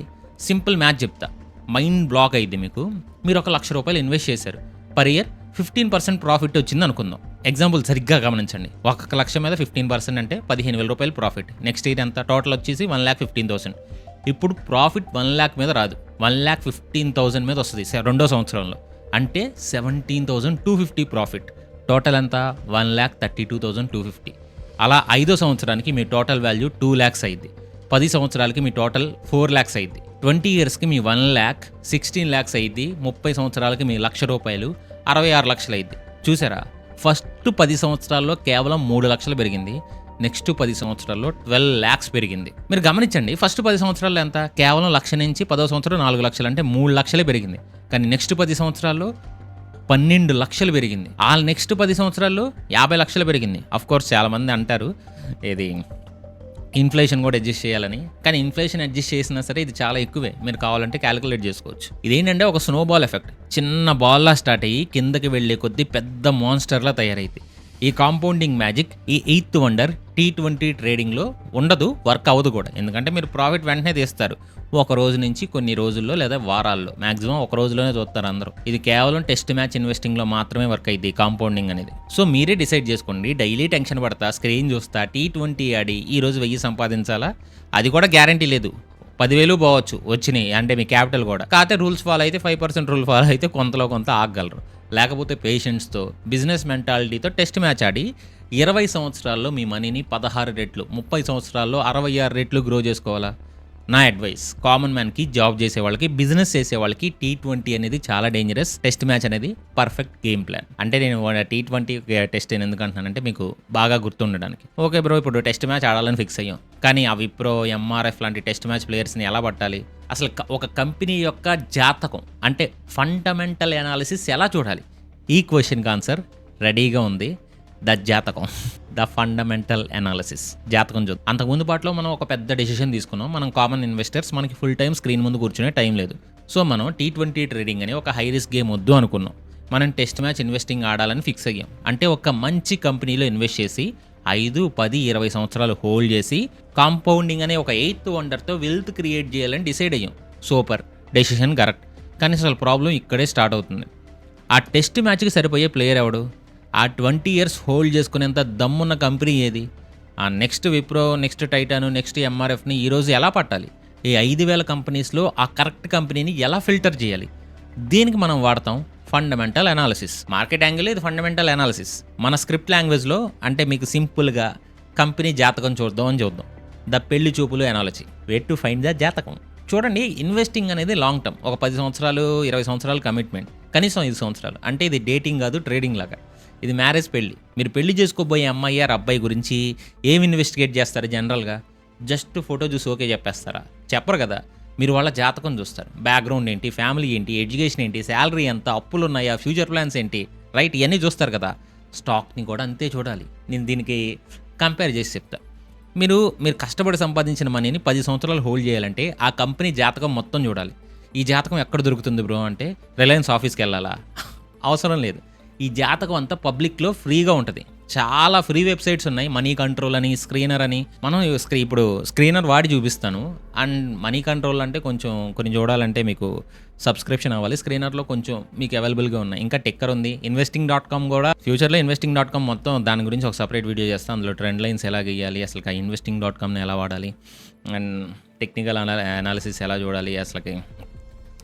సింపుల్ మ్యాచ్ చెప్తా, మైండ్ బ్లాక్ అయింది మీకు. మీరు ₹1,00,000 ఇన్వెస్ట్ చేశారు. పర్ ఇయర్ 15% ప్రాఫిట్ వచ్చింది అనుకుందాం. ఎగ్జాంపుల్ సరిగ్గా గమనించండి. 1,00,000 మీద 15% అంటే ₹15,000 ప్రాఫిట్. నెక్స్ట్ ఇయర్ ఎంత? టోటల్ వచ్చేసి 1,15,000. ఇప్పుడు ప్రాఫిట్ 1,00,000 మీద రాదు, 1,15,000 మీద వస్తుంది రెండో సంవత్సరంలో. అంటే 17,250 ప్రాఫిట్. టోటల్ ఎంత? 1,32,250. అలా 5వ సంవత్సరానికి మీ టోటల్ వాల్యూ 2 lakhs అయింది. 10 సంవత్సరాలకి మీ టోటల్ 4 lakhs అయింది. 20 ఇయర్స్కి మీ 1 lakh 16 lakhs అయింది. 30 సంవత్సరాలకి మీ ₹1,00,000 66 లక్షలు అయింది. చూసారా? ఫస్ట్ 10 సంవత్సరాల్లో కేవలం 3 లక్షలు పెరిగింది. నెక్స్ట్ 10 సంవత్సరాల్లో 12 lakhs పెరిగింది. మీరు గమనించండి, ఫస్ట్ 10 సంవత్సరాల్లో ఎంత? కేవలం 1,00,000 నుంచి 10వ సంవత్సరం 4 లక్షలు, అంటే 3 లక్షలే పెరిగింది. కానీ నెక్స్ట్ 10 సంవత్సరాల్లో 12 లక్షలు పెరిగింది. ఆ నెక్స్ట్ 10 సంవత్సరాల్లో 50 లక్షలు పెరిగింది. అఫ్కోర్స్ చాలామంది అంటారు ఇది ఇన్ఫ్లేషన్ కూడా అడ్జస్ట్ చేయాలని. కానీ ఇన్ఫ్లేషన్ అడ్జస్ట్ చేసినా సరే ఇది చాలా ఎక్కువే. మీరు కావాలంటే క్యాలిక్యులేట్ చేసుకోవచ్చు. ఇదేంటంటే ఒక స్నోబాల్ ఎఫెక్ట్. చిన్న బాల్లా స్టార్ట్ అయ్యి కిందకి వెళ్ళే కొద్దీ పెద్ద మాన్స్టర్లా తయారైంది. ఈ కాంపౌండింగ్ మ్యాజిక్ ఈ 8th వండర్ T20 ట్రేడింగ్లో ఉండదు, వర్క్ అవ్వదు కూడా. ఎందుకంటే మీరు ప్రాఫిట్ వెంటనే తీస్తారు. ఒక రోజు నుంచి కొన్ని రోజుల్లో లేదా వారాల్లో, మ్యాక్సిమం ఒక రోజులోనే చూస్తారు అందరూ. ఇది కేవలం టెస్ట్ మ్యాచ్ ఇన్వెస్టింగ్లో మాత్రమే వర్క్ అయింది కాంపౌండింగ్ అనేది. సో మీరే డిసైడ్ చేసుకోండి. డైలీ టెన్షన్ పడతా, స్క్రీన్ చూస్తా, T20 ఆడి ఈరోజు 1000 సంపాదించాలా? అది కూడా గ్యారంటీ లేదు. 10,000 పోవచ్చు వచ్చినాయి అంటే మీ క్యాపిటల్ కూడా. కాకపోతే రూల్స్ ఫాలో అయితే 5% రూల్ ఫాలో అయితే కొంతలో కొంత ఆగగలరు. లేకపోతే పేషెన్స్తో, బిజినెస్ మెంటాలిటీతో టెస్ట్ మ్యాచ్ ఆడి 20 సంవత్సరాల్లో మీ మనీని 16 రెట్లు, 30 సంవత్సరాల్లో 66 రెట్లు గ్రో చేసుకోవాలా? నా అడ్వైస్ కామన్ మ్యాన్కి, జాబ్ చేసే వాళ్ళకి, బిజినెస్ చేసే వాళ్ళకి T20 అనేది చాలా డేంజరస్. టెస్ట్ మ్యాచ్ అనేది పర్ఫెక్ట్ గేమ్ ప్లాన్. అంటే నేను T20 టెస్ట్ అని ఎందుకు అంటున్నానంటే మీకు బాగా గుర్తుండడానికి. ఓకే బ్రో, ఇప్పుడు టెస్ట్ మ్యాచ్ ఆడాలని ఫిక్స్ అయ్యాం. కానీ ఆ విప్రో, MRF లాంటి టెస్ట్ మ్యాచ్ ప్లేయర్స్ని ఎలా పట్టాలి? అసలు ఒక కంపెనీ యొక్క జాతకం అంటే ఫండమెంటల్ అనాలిసిస్ ఎలా చూడాలి? ఈ క్వశ్చన్కి ఆన్సర్ రెడీగా ఉంది. జాతకం, ద ఫండమెంటల్ అనాలిసిస్. జాతకం చూద్దాం. అంతకుముందు పాటలో మనం ఒక పెద్ద డెసిషన్ తీసుకున్నాం. మనం కామన్ ఇన్వెస్టర్స్, మనకి ఫుల్ టైం స్క్రీన్ ముందు కూర్చునే టైం లేదు. సో మనం T20 ట్రేడింగ్ అని ఒక హై రిస్క్ గేమ్ వద్దు అనుకున్నాం. మనం టెస్ట్ మ్యాచ్ ఇన్వెస్టింగ్ ఆడాలని ఫిక్స్ అయ్యాం. అంటే ఒక మంచి కంపెనీలో ఇన్వెస్ట్ చేసి 5, 10, 20 సంవత్సరాలు హోల్డ్ చేసి కాంపౌండింగ్ అనే ఒక 8th వండర్తో వెల్త్ క్రియేట్ చేయాలని డిసైడ్ అయ్యాం. Super, decision correct. కానీ అసలు ప్రాబ్లం ఇక్కడే స్టార్ట్ అవుతుంది. ఆ టెస్ట్ మ్యాచ్కి సరిపోయే ప్లేయర్ ఎవడు? ఆ 20 ఇయర్స్ హోల్డ్ చేసుకునేంత దమ్మున్న కంపెనీ ఏది? ఆ next Wipro, next Titan, next MRFని ఈరోజు ఎలా పట్టాలి? ఈ 5,000 కంపెనీస్లో ఆ కరెక్ట్ కంపెనీని ఎలా ఫిల్టర్ చేయాలి? దీనికి మనం వాడతాం ఫండమెంటల్ అనాలిసిస్. మార్కెట్ యాంగిల్ ఇది ఫండమెంటల్ అనాలిసిస్. మన స్క్రిప్ట్ లాంగ్వేజ్లో అంటే మీకు సింపుల్గా కంపెనీ జాతకం చూద్దాం అని చూద్దాం. ద పెళ్లి చూపులు analogy, where to find the జాతకం. చూడండి, ఇన్వెస్టింగ్ అనేది లాంగ్ టర్మ్. ఒక 10 సంవత్సరాలు, 20 సంవత్సరాలు కమిట్మెంట్, కనీసం 5 సంవత్సరాలు. అంటే ఇది డేటింగ్ కాదు, ట్రేడింగ్ లాగా. ఇది మ్యారేజ్, పెళ్ళి. మీరు పెళ్లి చేసుకోబోయే అమ్మాయి ఆర్ అబ్బాయి గురించి ఏమి ఇన్వెస్టిగేట్ చేస్తారు? జనరల్గా జస్ట్ ఫోటో చూసి ఓకే చెప్పేస్తారా? చెప్పరు కదా. మీరు వాళ్ళ జాతకం చూస్తారు. బ్యాక్గ్రౌండ్ ఏంటి, ఫ్యామిలీ ఏంటి, ఎడ్యుకేషన్ ఏంటి, శాలరీ ఎంత, అప్పులు ఉన్నాయా, ఫ్యూచర్ ప్లాన్స్ ఏంటి, రైట్? ఇవన్నీ చూస్తారు కదా. స్టాక్ని కూడా అంతే చూడాలి. నేను దీనికి కంపేర్ చేసి చెప్తా. మీరు కష్టపడి సంపాదించిన మనీని 10 సంవత్సరాలు హోల్డ్ చేయాలంటే ఆ కంపెనీ జాతకం మొత్తం చూడాలి. ఈ జాతకం ఎక్కడ దొరుకుతుంది బ్రో అంటే రిలయన్స్ ఆఫీస్కి వెళ్ళాలా? అవసరం లేదు. ఈ జాతకం అంతా పబ్లిక్లో ఫ్రీగా ఉంటుంది. చాలా ఫ్రీ వెబ్సైట్స్ ఉన్నాయి. మనీ కంట్రోల్ అని, స్క్రీనర్ అని. మనం ఇప్పుడు స్క్రీనర్ వాడి చూపిస్తాను. అండ్ మనీ కంట్రోల్ అంటే కొంచెం కొన్ని చూడాలంటే మీకు సబ్స్క్రిప్షన్ అవ్వాలి. స్క్రీనర్లో కొంచెం మీకు అవైలబుల్గా ఉన్నాయి. ఇంకా టెక్కర్ ఉంది. investing.com కూడా ఫ్యూచర్లో investing.com మొత్తం దాని గురించి ఒక సపరేట్ వీడియో చేస్తాను. అందులో ట్రెండ్ లైన్స్ ఎలా గీయాలి, అసలు investing.comని ఎలా వాడాలి, అండ్ టెక్నికల్ అనాలిసిస్ ఎలా చూడాలి, అసలుకి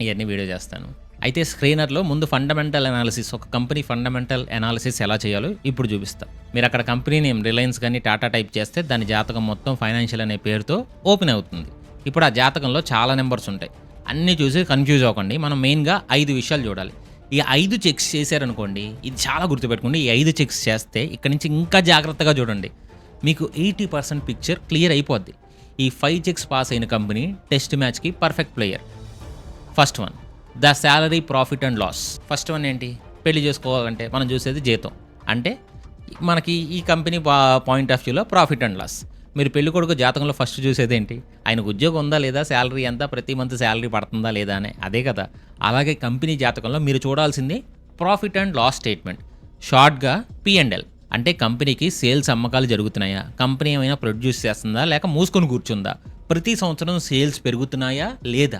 ఇవన్నీ వీడియో చేస్తాను. అయితే స్క్రీనర్లో ముందు ఫండమెంటల్ అనాలిసిస్, ఒక కంపెనీ ఫండమెంటల్ అనాలిసిస్ ఎలా చేయాలో ఇప్పుడు చూపిస్తా. మీరు అక్కడ కంపెనీ నేమ్ రిలయన్స్ కానీ టాటా టైప్ చేస్తే దాని జాతకం మొత్తం ఫైనాన్షియల్ అనే పేరుతో ఓపెన్ అవుతుంది. ఇప్పుడు ఆ జాతకంలో చాలా నెంబర్స్ ఉంటాయి. అన్నీ చూసి కన్ఫ్యూజ్ అవ్వకండి. మనం మెయిన్గా 5 విషయాలు చూడాలి. ఈ 5 చెక్స్ చేశారనుకోండి, ఇది చాలా గుర్తుపెట్టుకోండి. ఈ 5 చెక్స్ చేస్తే ఇక్కడ నుంచి ఇంకా జాగ్రత్తగా చూడండి, మీకు 80% పిక్చర్ క్లియర్ అయిపోద్ది. ఈ 5 చెక్స్ పాస్ అయిన కంపెనీ టెస్ట్ మ్యాచ్కి perfect player. First one, the salary, profit and loss. First one ఏంటి? పెళ్లి చేసుకోవాలంటే మనం చూసేది జీతం. అంటే మనకి ఈ కంపెనీ పాయింట్ ఆఫ్ వ్యూలో ప్రాఫిట్ అండ్ లాస్. మీరు పెళ్లి కొడుకు జాతకంలో ఫస్ట్ చూసేది ఏంటి? ఆయనకు ఉద్యోగం ఉందా లేదా, శాలరీ ఎంత, ప్రతి మంత్ శాలరీ పడుతుందా లేదా అనే, అదే కదా. అలాగే కంపెనీ జాతకంలో మీరు చూడాల్సింది ప్రాఫిట్ అండ్ లాస్ స్టేట్మెంట్, షార్ట్గా P&L. అంటే కంపెనీకి సేల్స్, అమ్మకాలు జరుగుతున్నాయా, కంపెనీ ఏమైనా ప్రొడ్యూస్ చేస్తుందా లేక మూసుకొని కూర్చుందా, ప్రతి సంవత్సరం సేల్స్ పెరుగుతున్నాయా లేదా,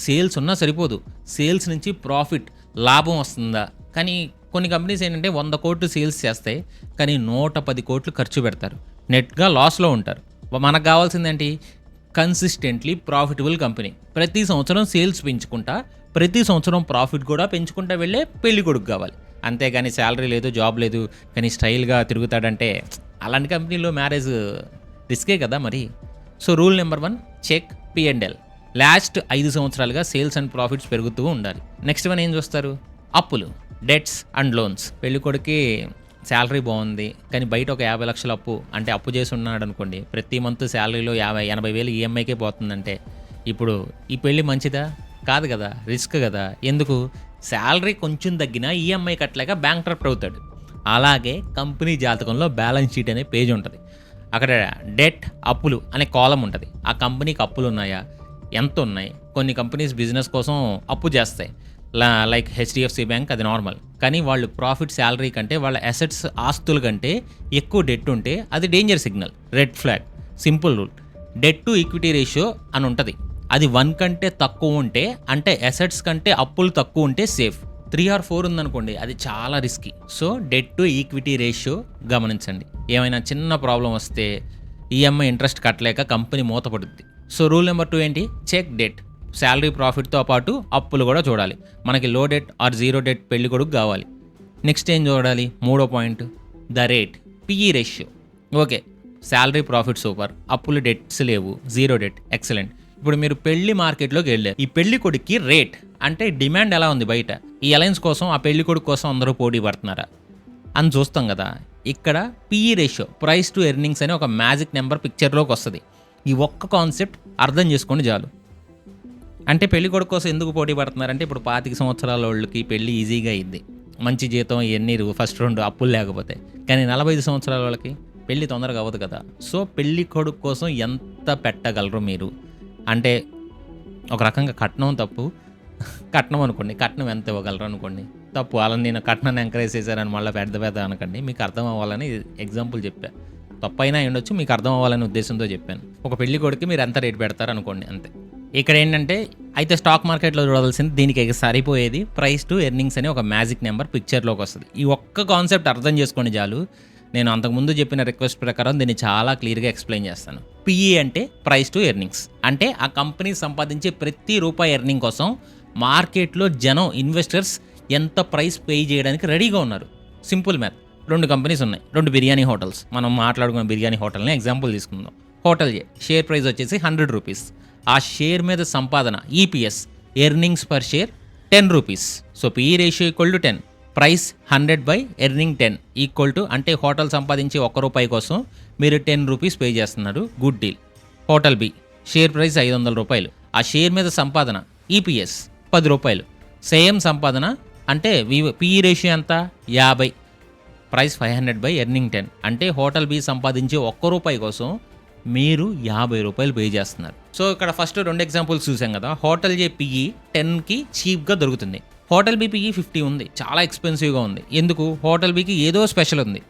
సేల్స్ ఉన్నా సరిపోదు, సేల్స్ నుంచి ప్రాఫిట్, లాభం వస్తుందా. కానీ కొన్ని కంపెనీస్ ఏంటంటే 100 కోట్లు సేల్స్ చేస్తాయి కానీ 110 కోట్లు ఖర్చు పెడతారు, నెట్గా లాస్లో ఉంటారు. మనకు కావాల్సిందేంటి? కన్సిస్టెంట్లీ ప్రాఫిటబుల్ కంపెనీ, ప్రతి సంవత్సరం సేల్స్ పెంచుకుంటా, ప్రతి సంవత్సరం ప్రాఫిట్ కూడా పెంచుకుంటా వెళ్ళే పెళ్లి కొడుకు కావాలి. అంతేగాని శాలరీ లేదు, జాబ్ లేదు కానీ స్టైల్గా తిరుగుతాడంటే అలాంటి కంపెనీలో మ్యారేజ్ రిస్కే కదా మరి. So rule number 1, check P&L. Last 5 సంవత్సరాలుగా సేల్స్ అండ్ ప్రాఫిట్స్ పెరుగుతూ ఉండాలి. నెక్స్ట్ వన్ ఏం చూస్తారు? అప్పులు, డెట్స్ అండ్ లోన్స్. పెళ్లి కొడుకి శాలరీ బాగుంది కానీ బయట ఒక 50 లక్షల అప్పు, అంటే అప్పు చేసి ఉన్నాడు అనుకోండి, ప్రతి మంత్ శాలరీలో 50-80 వేలు ఈఎంఐకే పోతుందంటే ఇప్పుడు ఈ పెళ్ళి మంచిదా? కాదు కదా, రిస్క్ కదా. ఎందుకు? శాలరీ కొంచెం తగ్గినా ఈఎంఐ కట్టలేక బ్యాంక్రప్ట్ అవుతాడు. అలాగే కంపెనీ జాతకంలో బ్యాలెన్స్ షీట్ అనే పేజ్ ఉంటుంది. అక్కడ డెట్, అప్పులు అనే కాలం ఉంటుంది. ఆ కంపెనీకి అప్పులు ఉన్నాయా, ఎంత ఉన్నాయి. కొన్ని కంపెనీస్ బిజినెస్ కోసం అప్పు చేస్తాయి, లైక్ HDFC బ్యాంక్, అది నార్మల్. కానీ వాళ్ళు ప్రాఫిట్, శాలరీ కంటే వాళ్ళ అసెట్స్, ఆస్తుల కంటే ఎక్కువ డెట్ ఉంటే అది danger signal, red flag. Simple rule, debt to equity ratio అని ఉంటుంది. అది 1 కంటే తక్కువ ఉంటే, అంటే అసెట్స్ కంటే అప్పులు తక్కువ ఉంటే సేఫ్. 3 or 4 ఉందనుకోండి, అది చాలా risky. So det to equity ratio గమనించండి. ఏమైనా చిన్న ప్రాబ్లం వస్తే ఈఎంఐ ఇంట్రెస్ట్ కట్టలేక కంపెనీ మూతపడుద్ది. సో రూల్ నెంబర్ 2 ఏంటి? Check debt. శాలరీ, ప్రాఫిట్తో పాటు అప్పులు కూడా చూడాలి. మనకి లో డెట్ ఆర్ జీరో డెట్ పెళ్లి కొడుకు కావాలి. నెక్స్ట్ ఏం చూడాలి? 3వ point, the rate, PE ratio. Okay, salary, profit super, అప్పులు, డెట్స్ లేవు, జీరో డెట్, ఎక్సలెంట్. ఇప్పుడు మీరు పెళ్లి మార్కెట్లోకి వెళ్ళారు. ఈ పెళ్లి కొడుక్కి రేట్ అంటే డిమాండ్ ఎలా ఉంది బయట, ఈ అలయన్స్ కోసం, ఆ పెళ్లి కొడుకు కోసం అందరూ పోటీ పడుతున్నారా అని చూస్తాం కదా. ఇక్కడ PE ratio, price to earnings అనే ఒక మ్యాజిక్ నెంబర్ పిక్చర్లోకి వస్తుంది. ఈ ఒక్క కాన్సెప్ట్ అర్థం చేసుకోండి చాలు. అంటే పెళ్లి కొడుకు కోసం ఎందుకు పోటీ పడుతున్నారంటే, ఇప్పుడు 25 సంవత్సరాల వాళ్ళకి పెళ్లి ఈజీగా అయింది, మంచి జీతం, ఇవన్నీ ఫస్ట్ 2 అప్పులు లేకపోతే. కానీ 45 సంవత్సరాల వాళ్ళకి పెళ్లి తొందరగా అవ్వదు కదా. సో పెళ్లి కొడుకు కోసం ఎంత పెట్టగలరు మీరు అంటే, ఒక రకంగా కట్నం తప్పు, కట్నం అనుకోండి, కట్నం ఎంత ఇవ్వగలరు అనుకోండి తప్పు. అలా నేను కట్నాన్ని ఎంకరేజ్ చేశారని మళ్ళీ పెద్ద అనకండి, మీకు అర్థం అవ్వాలని ఎగ్జాంపుల్ చెప్పా. తప్పైనా ఉండొచ్చు, మీకు అర్థం అవ్వాలనే ఉద్దేశంతో చెప్పాను. ఒక పెళ్లి కొడుకు మీరు ఎంత రేట్ పెడతారు అనుకోండి, అంతే. ఇక్కడ ఏంటంటే అయితే స్టాక్ మార్కెట్లో చూడాల్సింది దీనికి సరిపోయేది ప్రైస్ టు ఎర్నింగ్స్ అనే ఒక మ్యాజిక్ నెంబర్ పిక్చర్లోకి వస్తుంది. ఈ ఒక్క కాన్సెప్ట్ అర్థం చేసుకోండి చాలు. నేను అంతకుముందు చెప్పిన రిక్వెస్ట్ ప్రకారం దీన్ని చాలా క్లియర్గా ఎక్స్ప్లెయిన్ చేస్తాను. PE అంటే ప్రైస్ టు ఎర్నింగ్స్, అంటే ఆ కంపెనీ సంపాదించే ప్రతి రూపాయి ఎర్నింగ్ కోసం మార్కెట్లో జనం, ఇన్వెస్టర్స్ ఎంత ప్రైస్ పే చేయడానికి రెడీగా ఉన్నారు. Simple math. 2 కంపెనీస్ ఉన్నాయి, 2 బిర్యానీ హోటల్స్. మనం మాట్లాడుకున్న బిర్యానీ హోటల్ని ఎగ్జాంపుల్ తీసుకుందాం. హోటల్ ఏ షేర్ ప్రైస్ వచ్చేసి 100 రూపీస్. ఆ షేర్ మీద సంపాదన, EPS, earnings per share 10 rupees. So PE ratio equal to 10, price 100 by earning 10 equal to, అంటే హోటల్ సంపాదించే 1 రూపాయి కోసం మీరు 10 రూపీస్ పే చేస్తున్నారు. Good deal. Hotel B share price 500 రూపాయలు. ఆ షేర్ మీద సంపాదన, EPS 10 రూపాయలు. సేమ్ సంపాదన అంటే PE రేషియో ఎంత? 50, ప్రైస్ 500 బై ఎర్నింగ్ 10, అంటే హోటల్ B సంపాదించే 1 రూపాయి కోసం మీరు 50 రూపాయలు పే చేస్తున్నారు. సో ఇక్కడ ఫస్ట్ 2 ఎగ్జాంపుల్స్ చూసాం కదా. హోటల్ ఏ PE 10కి చీప్గా దొరుకుతుంది. హోటల్ B PE 50 ఉంది, చాలా ఎక్స్పెన్సివ్గా ఉంది. ఎందుకు? హోటల్ Bకి ఏదో స్పెషల్ ఉంది.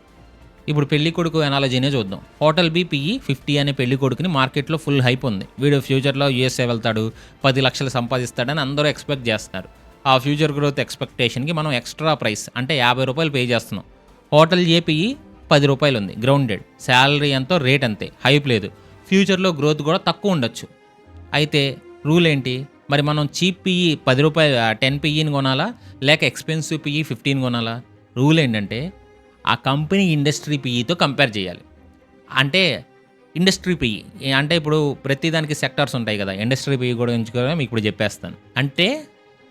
ఇప్పుడు పెళ్లి కొడుకు ఎనాలజీనే చూద్దాం. హోటల్ B PE 50 అనే పెళ్లి కొడుకుని మార్కెట్లో ఫుల్ హైప్ ఉంది. వీడు ఫ్యూచర్లో USA వెళ్తాడు, 10 లక్షలు సంపాదిస్తాడని అందరూ ఎక్స్పెక్ట్ చేస్తున్నారు. ఆ ఫ్యూచర్ గ్రోత్ ఎక్స్పెక్టేషన్కి మనం ఎక్స్ట్రా ప్రైస్ అంటే 50 రూపాయలు పే చేస్తున్నాం. హోటల్ ఏ PE 10 రూపాయలు ఉంది, గ్రౌండెడ్. శాలరీ ఎంతో, రేట్ అంతే, హైప్ లేదు. ఫ్యూచర్లో గ్రోత్ కూడా తక్కువ ఉండొచ్చు. అయితే రూల్ ఏంటి మరి? మనం చీప్ PE 10 రూపాయలు 10 PEని కొనాలా లేక ఎక్స్పెన్సివ్ PE 15 కొనాలా? రూల్ ఏంటంటే ఆ కంపెనీ ఇండస్ట్రీ PEతో కంపేర్ చేయాలి. అంటే ఇండస్ట్రీ PE అంటే ఇప్పుడు ప్రతిదానికి సెక్టార్స్ ఉంటాయి కదా, ఇండస్ట్రీ PE కూడా ఎంచుకోవడం మీకు ఇప్పుడు చెప్పేస్తాను. అంటే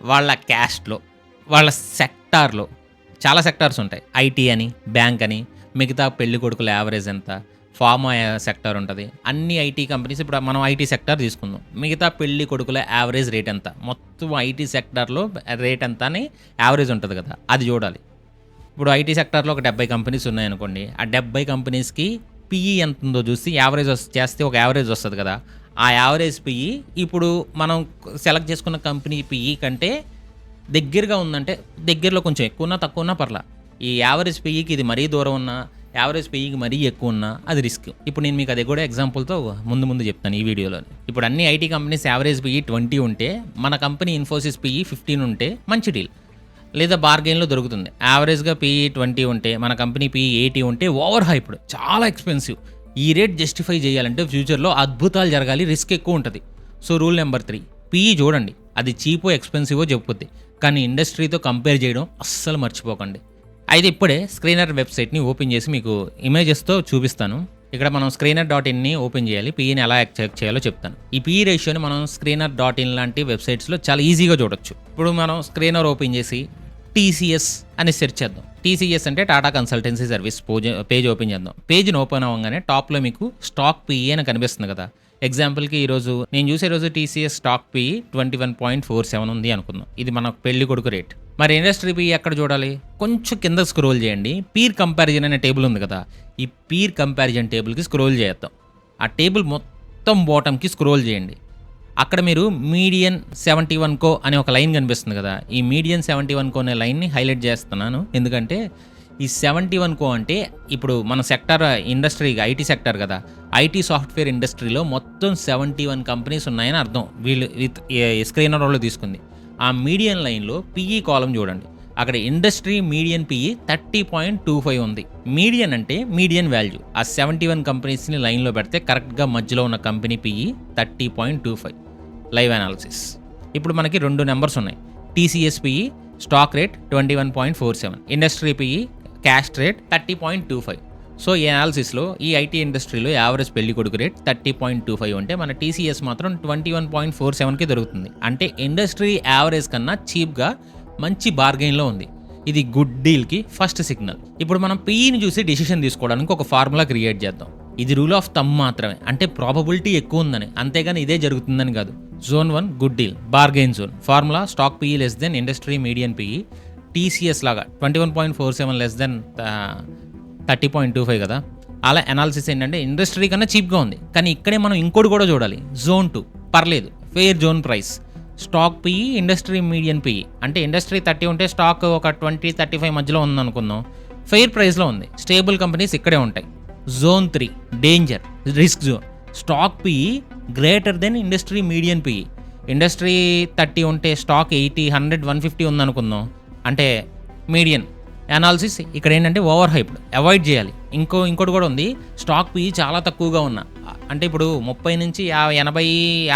వాళ్ళ క్యాస్ట్లో, వాళ్ళ సెక్టార్లో చాలా సెక్టార్స్ ఉంటాయి. IT అని, బ్యాంక్ అని, మిగతా పెళ్లి కొడుకుల యావరేజ్ ఎంత, ఫార్మా సెక్టార్ ఉంటుంది. అన్ని ఐటీ కంపెనీస్, ఇప్పుడు మనం ఐటీ సెక్టార్ తీసుకుందాం. మిగతా పెళ్లి కొడుకుల యావరేజ్ రేట్ ఎంత, మొత్తం ఐటీ సెక్టార్లో రేట్ ఎంత అని యావరేజ్ ఉంటుంది కదా, అది చూడాలి. ఇప్పుడు ఐటీ సెక్టార్లో ఒక 70 కంపెనీస్ ఉన్నాయనుకోండి. ఆ 70 కంపెనీస్కి పిఈ ఎంత ఉందో చూసి యావరేజ్ చేస్తే ఒక యావరేజ్ వస్తుంది కదా. ఆ యావరేజ్ పిఈ ఇప్పుడు మనం సెలెక్ట్ చేసుకున్న కంపెనీ పిఈ కంటే దగ్గరగా ఉందంటే, దగ్గరలో కొంచెం ఎక్కువ ఉన్నా తక్కువ ఉన్నా పర్లా. ఈ యావరేజ్ పిఈకి ఇది మరీ దూరం ఉన్నా, యావరేజ్ పిఈకి మరీ ఎక్కువ ఉన్నా అది రిస్క్. ఇప్పుడు నేను మీకు అది కూడా ఎగ్జాంపుల్తో ముందు చెప్తాను ఈ వీడియోలో. ఇప్పుడు అన్ని ఐటీ కంపెనీస్ యావరేజ్ పిఈ 20 ఉంటే, మన కంపెనీ ఇన్ఫోసిస్ పిఈ 15 ఉంటే మంచి డీల్, లేదా బార్గెయిన్లో దొరుకుతుంది. యావరేజ్గా పిఈ 20 ఉంటే, మన కంపెనీ పిఈ 80 ఉంటే ఓవర్ హైప్డ్, చాలా ఎక్స్పెన్సివ్. ఈ రేట్ జస్టిఫై చేయాలంటే ఫ్యూచర్లో అద్భుతాలు జరగాలి, రిస్క్ ఎక్కువ ఉంటుంది. సో రూల్ నెంబర్ 3, పిఈ చూడండి, అది చీపో ఎక్స్పెన్సివో చెప్పుద్ది, కానీ ఇండస్ట్రీతో కంపేర్ చేయడం అస్సలు మర్చిపోకండి. అయితే ఇప్పుడే స్క్రీనర్ వెబ్సైట్ని ఓపెన్ చేసి మీకు ఇమేజెస్తో చూపిస్తాను. ఇక్కడ మనం screener.inని ఓపెన్ చేయాలి. పిఈని ఎలా చెక్ చేయాలో చెప్తాను. ఈ పిఈ రేషియోని మనం screener.in లాంటి వెబ్సైట్స్లో చాలా ఈజీగా చూడొచ్చు. ఇప్పుడు మనం స్క్రీనర్ ఓపెన్ చేసి TCS అని సెర్చ్ చేద్దాం. TCS అంటే Tata consultancy service page open చేద్దాం. పేజ్ని ఓపెన్ అవ్వగానే టాప్లో మీకు స్టాక్ పిఈ అని కనిపిస్తుంది కదా. ఎగ్జాంపుల్కి ఈరోజు నేను చూసే రోజు TCS స్టాక్ పిఈ 21.47 ఉంది అనుకుందాం. ఇది మన పెళ్లి కొడుకు రేట్. మరి ఇండస్ట్రీ పిఈ ఎక్కడ చూడాలి? కొంచెం కింద స్క్రోల్ చేయండి. పీర్ కంపారిజన్ అనే టేబుల్ ఉంది కదా, ఈ పీర్ కంపారిజన్ టేబుల్కి స్క్రోల్ చేద్దాం. ఆ టేబుల్ మొత్తం బాటమ్కి స్క్రోల్ చేయండి. అక్కడ మీరు మీడియన్ 71 కో అనే ఒక లైన్ కనిపిస్తుంది కదా, ఈ మీడియన్ 71 కో అనే లైన్ని హైలైట్ చేస్తున్నాను. ఎందుకంటే ఈ 71 కో అంటే ఇప్పుడు మన సెక్టార్ ఇండస్ట్రీ ఐటీ సెక్టార్ కదా, ఐటీ సాఫ్ట్వేర్ ఇండస్ట్రీలో మొత్తం 71 కంపెనీస్ ఉన్నాయని అర్థం. వీళ్ళు స్క్రీనర్ వాళ్ళు తీసుకుంది. ఆ మీడియన్ లైన్లో పిఈ కాలం చూడండి, అక్కడ ఇండస్ట్రీ మీడియన్ పిఈ 30.25 ఉంది. మీడియన్ అంటే మీడియన్ వాల్యూ. ఆ 71 కంపెనీస్ని లైన్లో పెడితే కరెక్ట్గా మధ్యలో ఉన్న కంపెనీ పిఈ 30.25. Live analysis. ఇప్పుడు మనకి 2 నెంబర్స్ ఉన్నాయి. TCS PE stock rate 21.47, industry PE cash rate 30.25. So ఈ అనాలిసిస్లో ఈ ఐటీ ఇండస్ట్రీలో యావరేజ్ పెళ్లి కొడుకు రేట్ 30.25 ఉంటే మన TCS మాత్రం 21.47కి దొరుకుతుంది. అంటే ఇండస్ట్రీ యావరేజ్ కన్నా చీప్గా మంచి బార్గెయిన్లో ఉంది. ఇది గుడ్ డీల్కి ఫస్ట్ సిగ్నల్. ఇప్పుడు మనం పిఈని చూసి డిసిషన్ తీసుకోవడానికి ఒక ఫార్ములా క్రియేట్ చేద్దాం. ఇది రూల్ ఆఫ్ థంబ్ మాత్రమే, అంటే ప్రాబబిలిటీ ఎక్కువ ఉందని, అంతేగాని ఇదే జరుగుతుందని కాదు. Zone 1 good deal, bargain zone. Formula stock PE less than industry median PE. TCS లాగా 21.47 లెస్ దెన్ 30.25 కదా. అలా అనాలిసిస్ ఏంటంటే ఇండస్ట్రీ కన్నా చీప్గా ఉంది, కానీ ఇక్కడే మనం ఇంకోటి కూడా చూడాలి. జోన్ 2 పర్లేదు, fair zone price. Stock PE industry median PE అంటే ఇండస్ట్రీ 30 ఉంటే స్టాక్ ఒక 20-35 మధ్యలో ఉందనుకుందాం, ఫెయిర్ ప్రైస్లో ఉంది. స్టేబుల్ కంపెనీస్ ఇక్కడే ఉంటాయి. Zone 3 danger, risk zone. Stock PE greater than industry median PE. Industry 30 ఉంటే స్టాక్ 80, 100, 150 ఉందనుకుందాం, అంటే మీడియన్. అనాలిసిస్ ఇక్కడ ఏంటంటే ఓవర్ హైప్డ్, అవాయిడ్ చేయాలి. ఇంకోటి కూడా ఉంది, స్టాక్ పిఈ చాలా తక్కువగా ఉన్నా, అంటే ఇప్పుడు 30 నుంచి 80,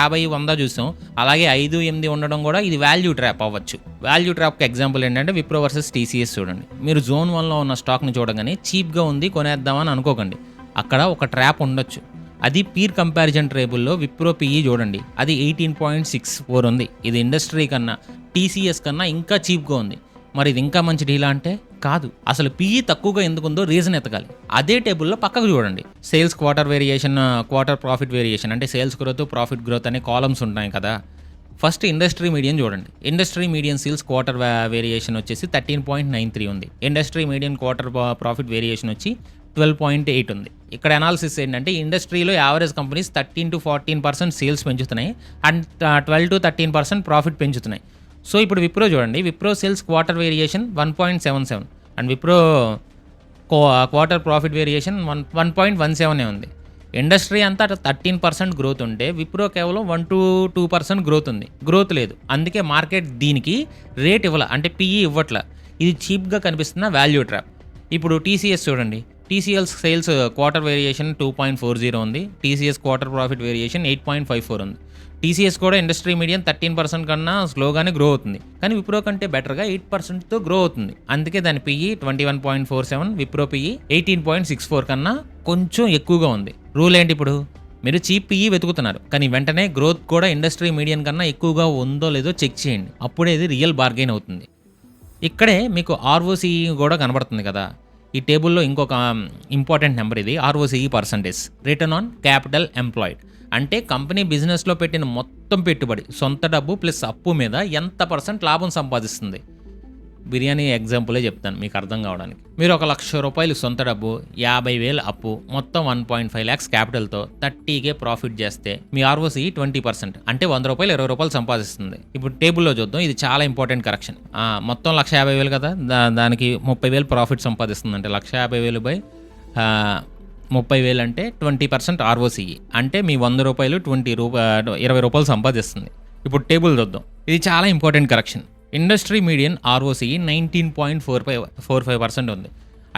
50, 100 చూసాం, అలాగే 5, 8 ఉండడం కూడా ఇది వాల్యూ ట్రాప్ అవ్వచ్చు. వాల్యూ ట్రాప్కి ఎగ్జాంపుల్ ఏంటంటే విప్రో వర్సెస్ TCS చూడండి. మీరు జోన్ 1లో ఉన్న స్టాక్ని చూడగానే చీప్గా ఉంది కొనేద్దామని అనుకోకండి, అక్కడ ఒక ట్రాప్ ఉండొచ్చు. అది పీర్ కంపారిజన్ టేబుల్లో విప్రో పిఈ చూడండి, అది 18.64 ఉంది. ఇది ఇండస్ట్రీ కన్నా TCS కన్నా ఇంకా చీప్గా ఉంది. మరి ఇది ఇంకా మంచి డీలా అంటే కాదు. అసలు పిఈ తక్కువగా ఎందుకుందో రీజన్ ఎతకాలి. అదే టేబుల్లో పక్కకు చూడండి, sales quarter variation, quarter profit variation, అంటే సేల్స్ గ్రోత్, ప్రాఫిట్ గ్రోత్ అనే కాలమ్స్ ఉంటాయి కదా. ఫస్ట్ ఇండస్ట్రీ మీడియన్ చూడండి. Industry median sales quarter variation వచ్చేసి 13.93 ఉంది. Industry median quarter profit variation వచ్చి 12.8 ఉంది. ఇక్కడ అనాలిసిస్ ఏంటంటే ఇండస్ట్రీలో యావరేజ్ కంపెనీస్ 13-14% సేల్స్ పెంచుతున్నాయి అండ్ 12-13% ప్రాఫిట్ పెంచుతున్నాయి. సో ఇప్పుడు విప్రో చూడండి, Wipro sales quarter variation 1.77 and Wipro quarter profit variation 1.17 ఉంది. ఇండస్ట్రీ అంతా 13% గ్రోత్ ఉంటే విప్రో కేవలం 1-2% గ్రోత్ ఉంది. గ్రోత్ లేదు, అందుకే మార్కెట్ దీనికి రేట్ ఇవ్వాల, అంటే పిఈ ఇవ్వట్ల. ఇది చీప్గా కనిపిస్తున్న వాల్యూ ట్రాప్. ఇప్పుడు TCS చూడండి, TCS సేల్స్ క్వార్టర్ వేరియేషన్ 2.40 ఉంది. TCS క్వార్టర్ ప్రాఫిట్ వేరియేషన్ 8.54 ఉంది. TCS కూడా ఇండస్ట్రీ మీడియం 13% కన్నా స్లోగానే గ్రో అవుతుంది, కానీ విప్రో కంటే బెటర్గా 8%తో గ్రో అవుతుంది. అందుకే దాని పిఈ 21.47, విప్రో పిఈ 18.64 కన్నా కొంచెం ఎక్కువగా ఉంది. రూల్ ఏంటి? ఇప్పుడు మీరు చీప్ పిఈ వెతుకుతున్నారు, కానీ వెంటనే గ్రోత్ కూడా ఇండస్ట్రీ మీడియం కన్నా ఎక్కువగా ఉందో లేదో చెక్ చేయండి, అప్పుడే ఇది రియల్ బార్గెయిన్ అవుతుంది. ఇక్కడే మీకు ROCE కూడా కనబడుతుంది కదా. ఈ టేబుల్లో ఇంకొక ఇంపార్టెంట్ నెంబర్ ఇది ROCE percentage, return on capital employed. అంటే కంపెనీ బిజినెస్లో పెట్టిన మొత్తం పెట్టుబడి, సొంత డబ్బు ప్లస్ అప్పు మీద ఎంత % లాభం సంపాదిస్తుంది. బిర్యానీ ఎగ్జాంపులే చెప్తాను మీకు అర్థం కావడానికి. మీరు ₹1,00,000 సొంత డబ్బు, 50,000 అప్పు, మొత్తం 1.5 lakhs క్యాపిటల్తో 30K ప్రాఫిట్ చేస్తే మీ ఆర్ఓసిఈ 20%, అంటే ₹100 ₹20 సంపాదిస్తుంది. ఇప్పుడు టేబుల్లో చూద్దాం, ఇది చాలా ఇంపార్టెంట్ కరెక్షన్. మొత్తం 1,50,000 కదా, దానికి 30,000 ప్రాఫిట్ సంపాదిస్తుంది. అంటే 1,50,000 బై 30,000 అంటే 20% ఆర్ఓసిఈ, అంటే మీ ₹100 ₹20 సంపాదిస్తుంది. ఇప్పుడు టేబుల్ చూద్దాం, ఇది చాలా important correction. Industry median ROCE 19.45% ఉంది.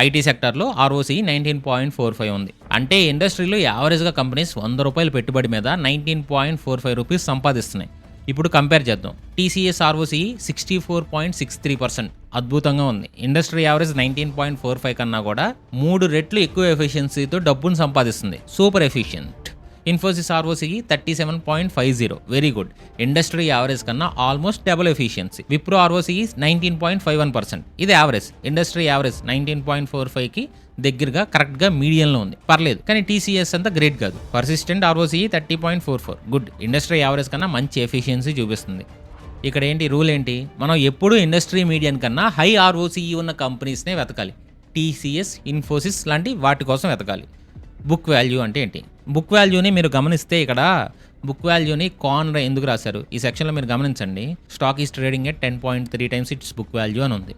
ఐటీ సెక్టర్లో ఆర్ఓసిఈ 19.45 ఉంది. అంటే ఇండస్ట్రీలో యావరేజ్గా కంపెనీస్ ₹100 పెట్టుబడి మీద 19.45 రూపీస్ సంపాదిస్తున్నాయి. ఇప్పుడు కంపేర్ చేద్దాం. టీసీఎస్ ఆర్ఓసిఈ 64.63%, అద్భుతంగా ఉంది. ఇండస్ట్రీ యావరేజ్ 19.45 కన్నా కూడా 3 రెట్లు ఎక్కువ ఎఫిషియన్సీతో డబ్బును సంపాదిస్తుంది. Super efficient. Infosys ROCE 37.50, very good. Industry average కన్నా almost double efficiency. Wipro ROCE 19.51%, ఇది యావరేజ్. ఇండస్ట్రీ యావరేజ్ 19.45కి దగ్గరగా కరెక్ట్గా మీడియంలో ఉంది, పర్లేదు. కానీ టీసీఎస్ అంతా గ్రేట్ కాదు. Persistent ROCE 30.44, good. Industry average కన్నా మంచి ఎఫిషియన్సీ చూపిస్తుంది. ఇక్కడ ఏంటి రూల్ ఏంటి, మనం ఎప్పుడూ ఇండస్ట్రీ మీడియన్ కన్నా హై ఆర్ఓసిఈ ఉన్న కంపెనీస్నే వెతకాలి. టీసీఎస్, ఇన్ఫోసిస్ లాంటి వాటి కోసం వెతకాలి. బుక్ వాల్యూ అంటే ఏంటి? బుక్ వాల్యూని మీరు గమనిస్తే ఇక్కడ బుక్ వాల్యూని కాన్ ఎందుకు రాశారు ఈ సెక్షన్లో మీరు గమనించండి. Stock is trading at 10.3 times it's book value అని ఉంది.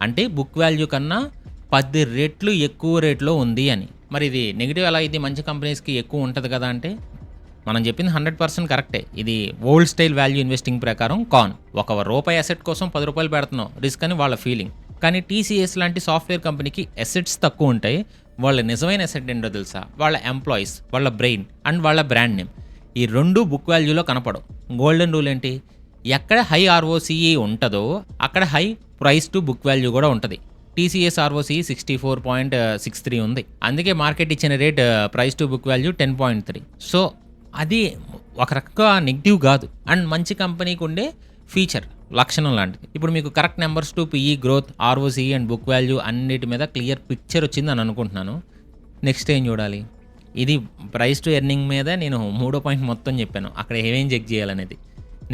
అంటే బుక్ వాల్యూ కన్నా 10 రెట్లు ఎక్కువ రేట్లో ఉంది అని. మరి ఇది నెగిటివ్ ఎలా, ఇది మంచి కంపెనీస్కి ఎక్కువ ఉంటుంది కదా అంటే మనం చెప్పింది 100% కరెక్టే. ఇది ఓల్డ్ స్టైల్ వాల్యూ ఇన్వెస్టింగ్ ప్రకారం కాన్. ₹1 అసెట్ కోసం ₹10 పెడుతున్నాం రిస్క్ అని వాళ్ళ ఫీలింగ్. కానీ టీసీఎస్ లాంటి సాఫ్ట్వేర్ కంపెనీకి అసెట్స్ తక్కువ ఉంటాయి. వాళ్ళ నిజమైన అసెట్ ఏంటో తెలుసా? వాళ్ళ ఎంప్లాయీస్, వాళ్ళ బ్రెయిన్ అండ్ వాళ్ళ బ్రాండ్ నేమ్. ఈ 2 బుక్ వాల్యూలో కనపడవు. గోల్డెన్ రూల్ ఏంటి, ఎక్కడ హై ఆర్ఓసిఈ ఉంటుందో అక్కడ high price to book value కూడా ఉంటుంది. టీసీఎస్ ఆర్ఓసిఈ 64.63 ఉంది. అందుకే మార్కెట్ ఇచ్చిన rate price to book value 10.3. So అది ఒక రకంగా నెగిటివ్ కాదు, అండ్ మంచి కంపెనీకి ఉండే ఫీచర్, లక్షణం లాంటిది. ఇప్పుడు మీకు correct numbers to PE, growth, ROCE and book value అన్నిటి మీద క్లియర్ పిక్చర్ వచ్చిందని అనుకుంటున్నాను. నెక్స్ట్ ఏం చూడాలి, ఇది ప్రైస్ టు ఎర్నింగ్ మీద నేను 3వ పాయింట్ మొత్తం చెప్పాను, అక్కడ ఏమేం చెక్ చేయాలనేది.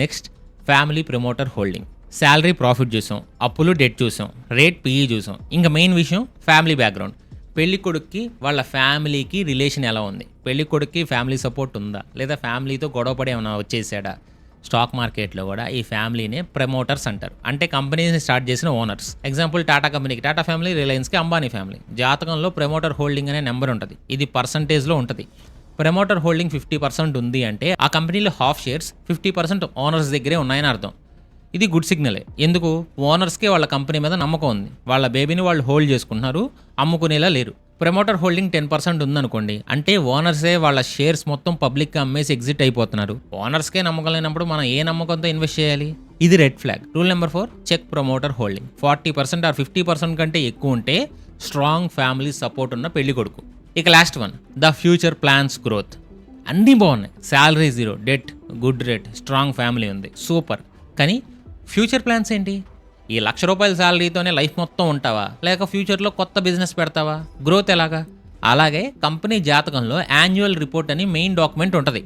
Next family promoter holding. Salary profit చూసాం, అప్పులు డెట్ చూసాం, రేట్ పిఈ చూసాం. ఇంకా మెయిన్ విషయం ఫ్యామిలీ బ్యాక్గ్రౌండ్. పెళ్లి కొడుక్కి వాళ్ళ ఫ్యామిలీకి రిలేషన్ ఎలా ఉంది, పెళ్లి కొడుక్కి ఫ్యామిలీ సపోర్ట్ ఉందా, లేదా ఫ్యామిలీతో గొడవపడి ఏమైనా వచ్చేసాడా. స్టాక్ మార్కెట్లో కూడా ఈ ఫ్యామిలీనే ప్రమోటర్స్ అంటారు, అంటే కంపెనీని స్టార్ట్ చేసిన ఓనర్స్. ఎగ్జాంపుల్ టాటా కంపెనీకి టాటా ఫ్యామిలీ, రిలయన్స్కి అంబానీ ఫ్యామిలీ. జాతకంలో ప్రమోటర్ హోల్డింగ్ అనే నెంబర్ ఉంటుంది, ఇది పర్సంటేజ్లో ఉంటుంది. ప్రమోటర్ హోల్డింగ్ 50% ఉంది అంటే ఆ కంపెనీలో హాఫ్ షేర్స్ 50% ఓనర్స్ దగ్గరే ఉన్నాయని అర్థం. ఇది గుడ్ సిగ్నలే. ఎందుకు? ఓనర్స్కి వాళ్ళ కంపెనీ మీద నమ్మకం ఉంది, వాళ్ళ బేబీని వాళ్ళు హోల్డ్ చేసుకుంటున్నారు, అమ్ముకునేలా లేరు. ప్రమోటర్ హోల్డింగ్ 10% ఉందనుకోండి, అంటే ఓనర్సే వాళ్ళ షేర్స్ మొత్తం పబ్లిక్గా అమ్మేసి ఎగ్జిట్ అయిపోతున్నారు. ఓనర్స్కే నమ్మకం లేనప్పుడు మనం ఏ నమ్మకంతో ఇన్వెస్ట్ చేయాలి? ఇది red flag. Rule number 4, check promoter holding. 40% or 50% కంటే ఎక్కువ ఉంటే స్ట్రాంగ్ ఫ్యామిలీ సపోర్ట్ ఉన్న పెళ్లి కొడుకు. ఇక last one, the future plans growth. అన్నీ బాగున్నాయి, salary 0, debt, good rate, strong family ఉంది, సూపర్. కానీ ఫ్యూచర్ ప్లాన్స్ ఏంటి? ఈ ₹1,00,000 శాలరీతోనే లైఫ్ మొత్తం ఉంటావా, లేక ఫ్యూచర్లో కొత్త బిజినెస్ పెడతావా? గ్రోత్ ఎలాగా? అలాగే కంపెనీ జాతకంలో యాన్యువల్ రిపోర్ట్ అని మెయిన్ డాక్యుమెంట్ ఉంటుంది,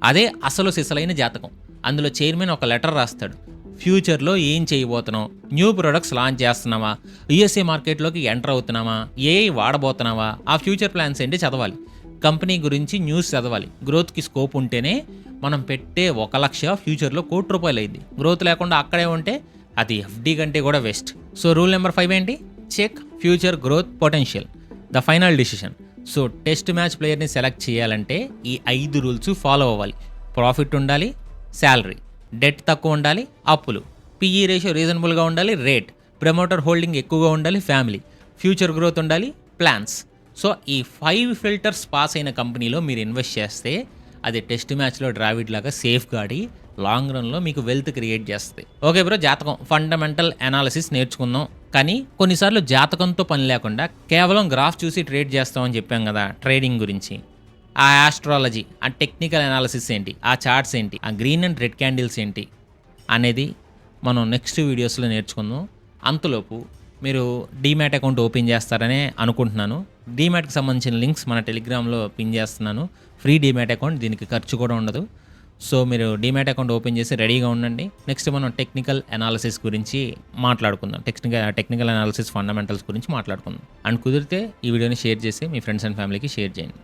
అదే అసలు సిసలైన జాతకం. అందులో చైర్మన్ ఒక లెటర్ రాస్తాడు, ఫ్యూచర్లో ఏం చేయబోతున్నావు, న్యూ ప్రొడక్ట్స్ లాంచ్ చేస్తున్నావా, యూఎస్ఏ మార్కెట్లోకి ఎంటర్ అవుతున్నావా, ఏఐ వాడబోతున్నావా, ఆ ఫ్యూచర్ ప్లాన్స్ ఏంటి చదవాలి. కంపెనీ గురించి న్యూస్ చదవాలి. గ్రోత్కి స్కోప్ ఉంటేనే మనం పెట్టే ₹1,00,000 ఫ్యూచర్లో ₹1,00,000 అయింది. గ్రోత్ లేకుండా అక్కడే ఉంటే అది ఎఫ్డి కంటే కూడా వేస్ట్. సో రూల్ నెంబర్ 5 ఏంటి? Check future growth potential, the final decision. So test match ప్లేయర్ని సెలెక్ట్ చేయాలంటే ఈ 5 రూల్స్ ఫాలో అవ్వాలి. ప్రాఫిట్ ఉండాలి, శాలరీ, డెట్ తక్కువ ఉండాలి, అప్పులు, పిఈ రేషియో రీజనబుల్గా ఉండాలి, రేట్, ప్రమోటర్ హోల్డింగ్ ఎక్కువగా ఉండాలి, ఫ్యామిలీ, ఫ్యూచర్ గ్రోత్ ఉండాలి, ప్లాన్స్. సో ఈ 5 ఫిల్టర్స్ పాస్ అయిన కంపెనీలో మీరు ఇన్వెస్ట్ చేస్తే అది టెస్ట్ మ్యాచ్లో డ్రావిడ్ లాగా సేఫ్ గాడి లాంగ్ రన్లో మీకు వెల్త్ క్రియేట్ చేస్తుంది. ఓకే బ్రో, జాతకం ఫండమెంటల్ అనాలిసిస్ నేర్చుకుందాం. కానీ కొన్నిసార్లు జాతకంతో పని లేకుండా కేవలం గ్రాఫ్ చూసి ట్రేడ్ చేస్తామని చెప్పాం కదా ట్రేడింగ్ గురించి. ఆ ఆస్ట్రాలజీ, ఆ టెక్నికల్ అనాలిసిస్ ఏంటి, ఆ చార్ట్స్ ఏంటి, ఆ గ్రీన్ అండ్ రెడ్ క్యాండిల్స్ ఏంటి అనేది మనం నెక్స్ట్ వీడియోస్లో నేర్చుకుందాం. అంతలోపు మీరు డీమ్యాట్ అకౌంట్ ఓపెన్ చేస్తారనే అనుకుంటున్నాను. డీమ్యాట్కి సంబంధించిన లింక్స్ మన టెలిగ్రామ్లో పిన్ చేస్తున్నాను. ఫ్రీ డీమ్యాట్ అకౌంట్, దీనికి ఖర్చు కూడా ఉండదు. సో మీరు డీమ్యాట్ అకౌంట్ ఓపెన్ చేసి రెడీగా ఉండండి. నెక్స్ట్ మనం టెక్నికల్ అనాలిసిస్ గురించి మాట్లాడుకుందాం. టెక్నికల్ అనాలిసిస్ ఫండమెంటల్స్ గురించి మాట్లాడుకుందాం. అండ్ కుదిరితే ఈ వీడియోని షేర్ చేసి మీ ఫ్రెండ్స్ అండ్ ఫ్యామిలీకి షేర్ చేయండి.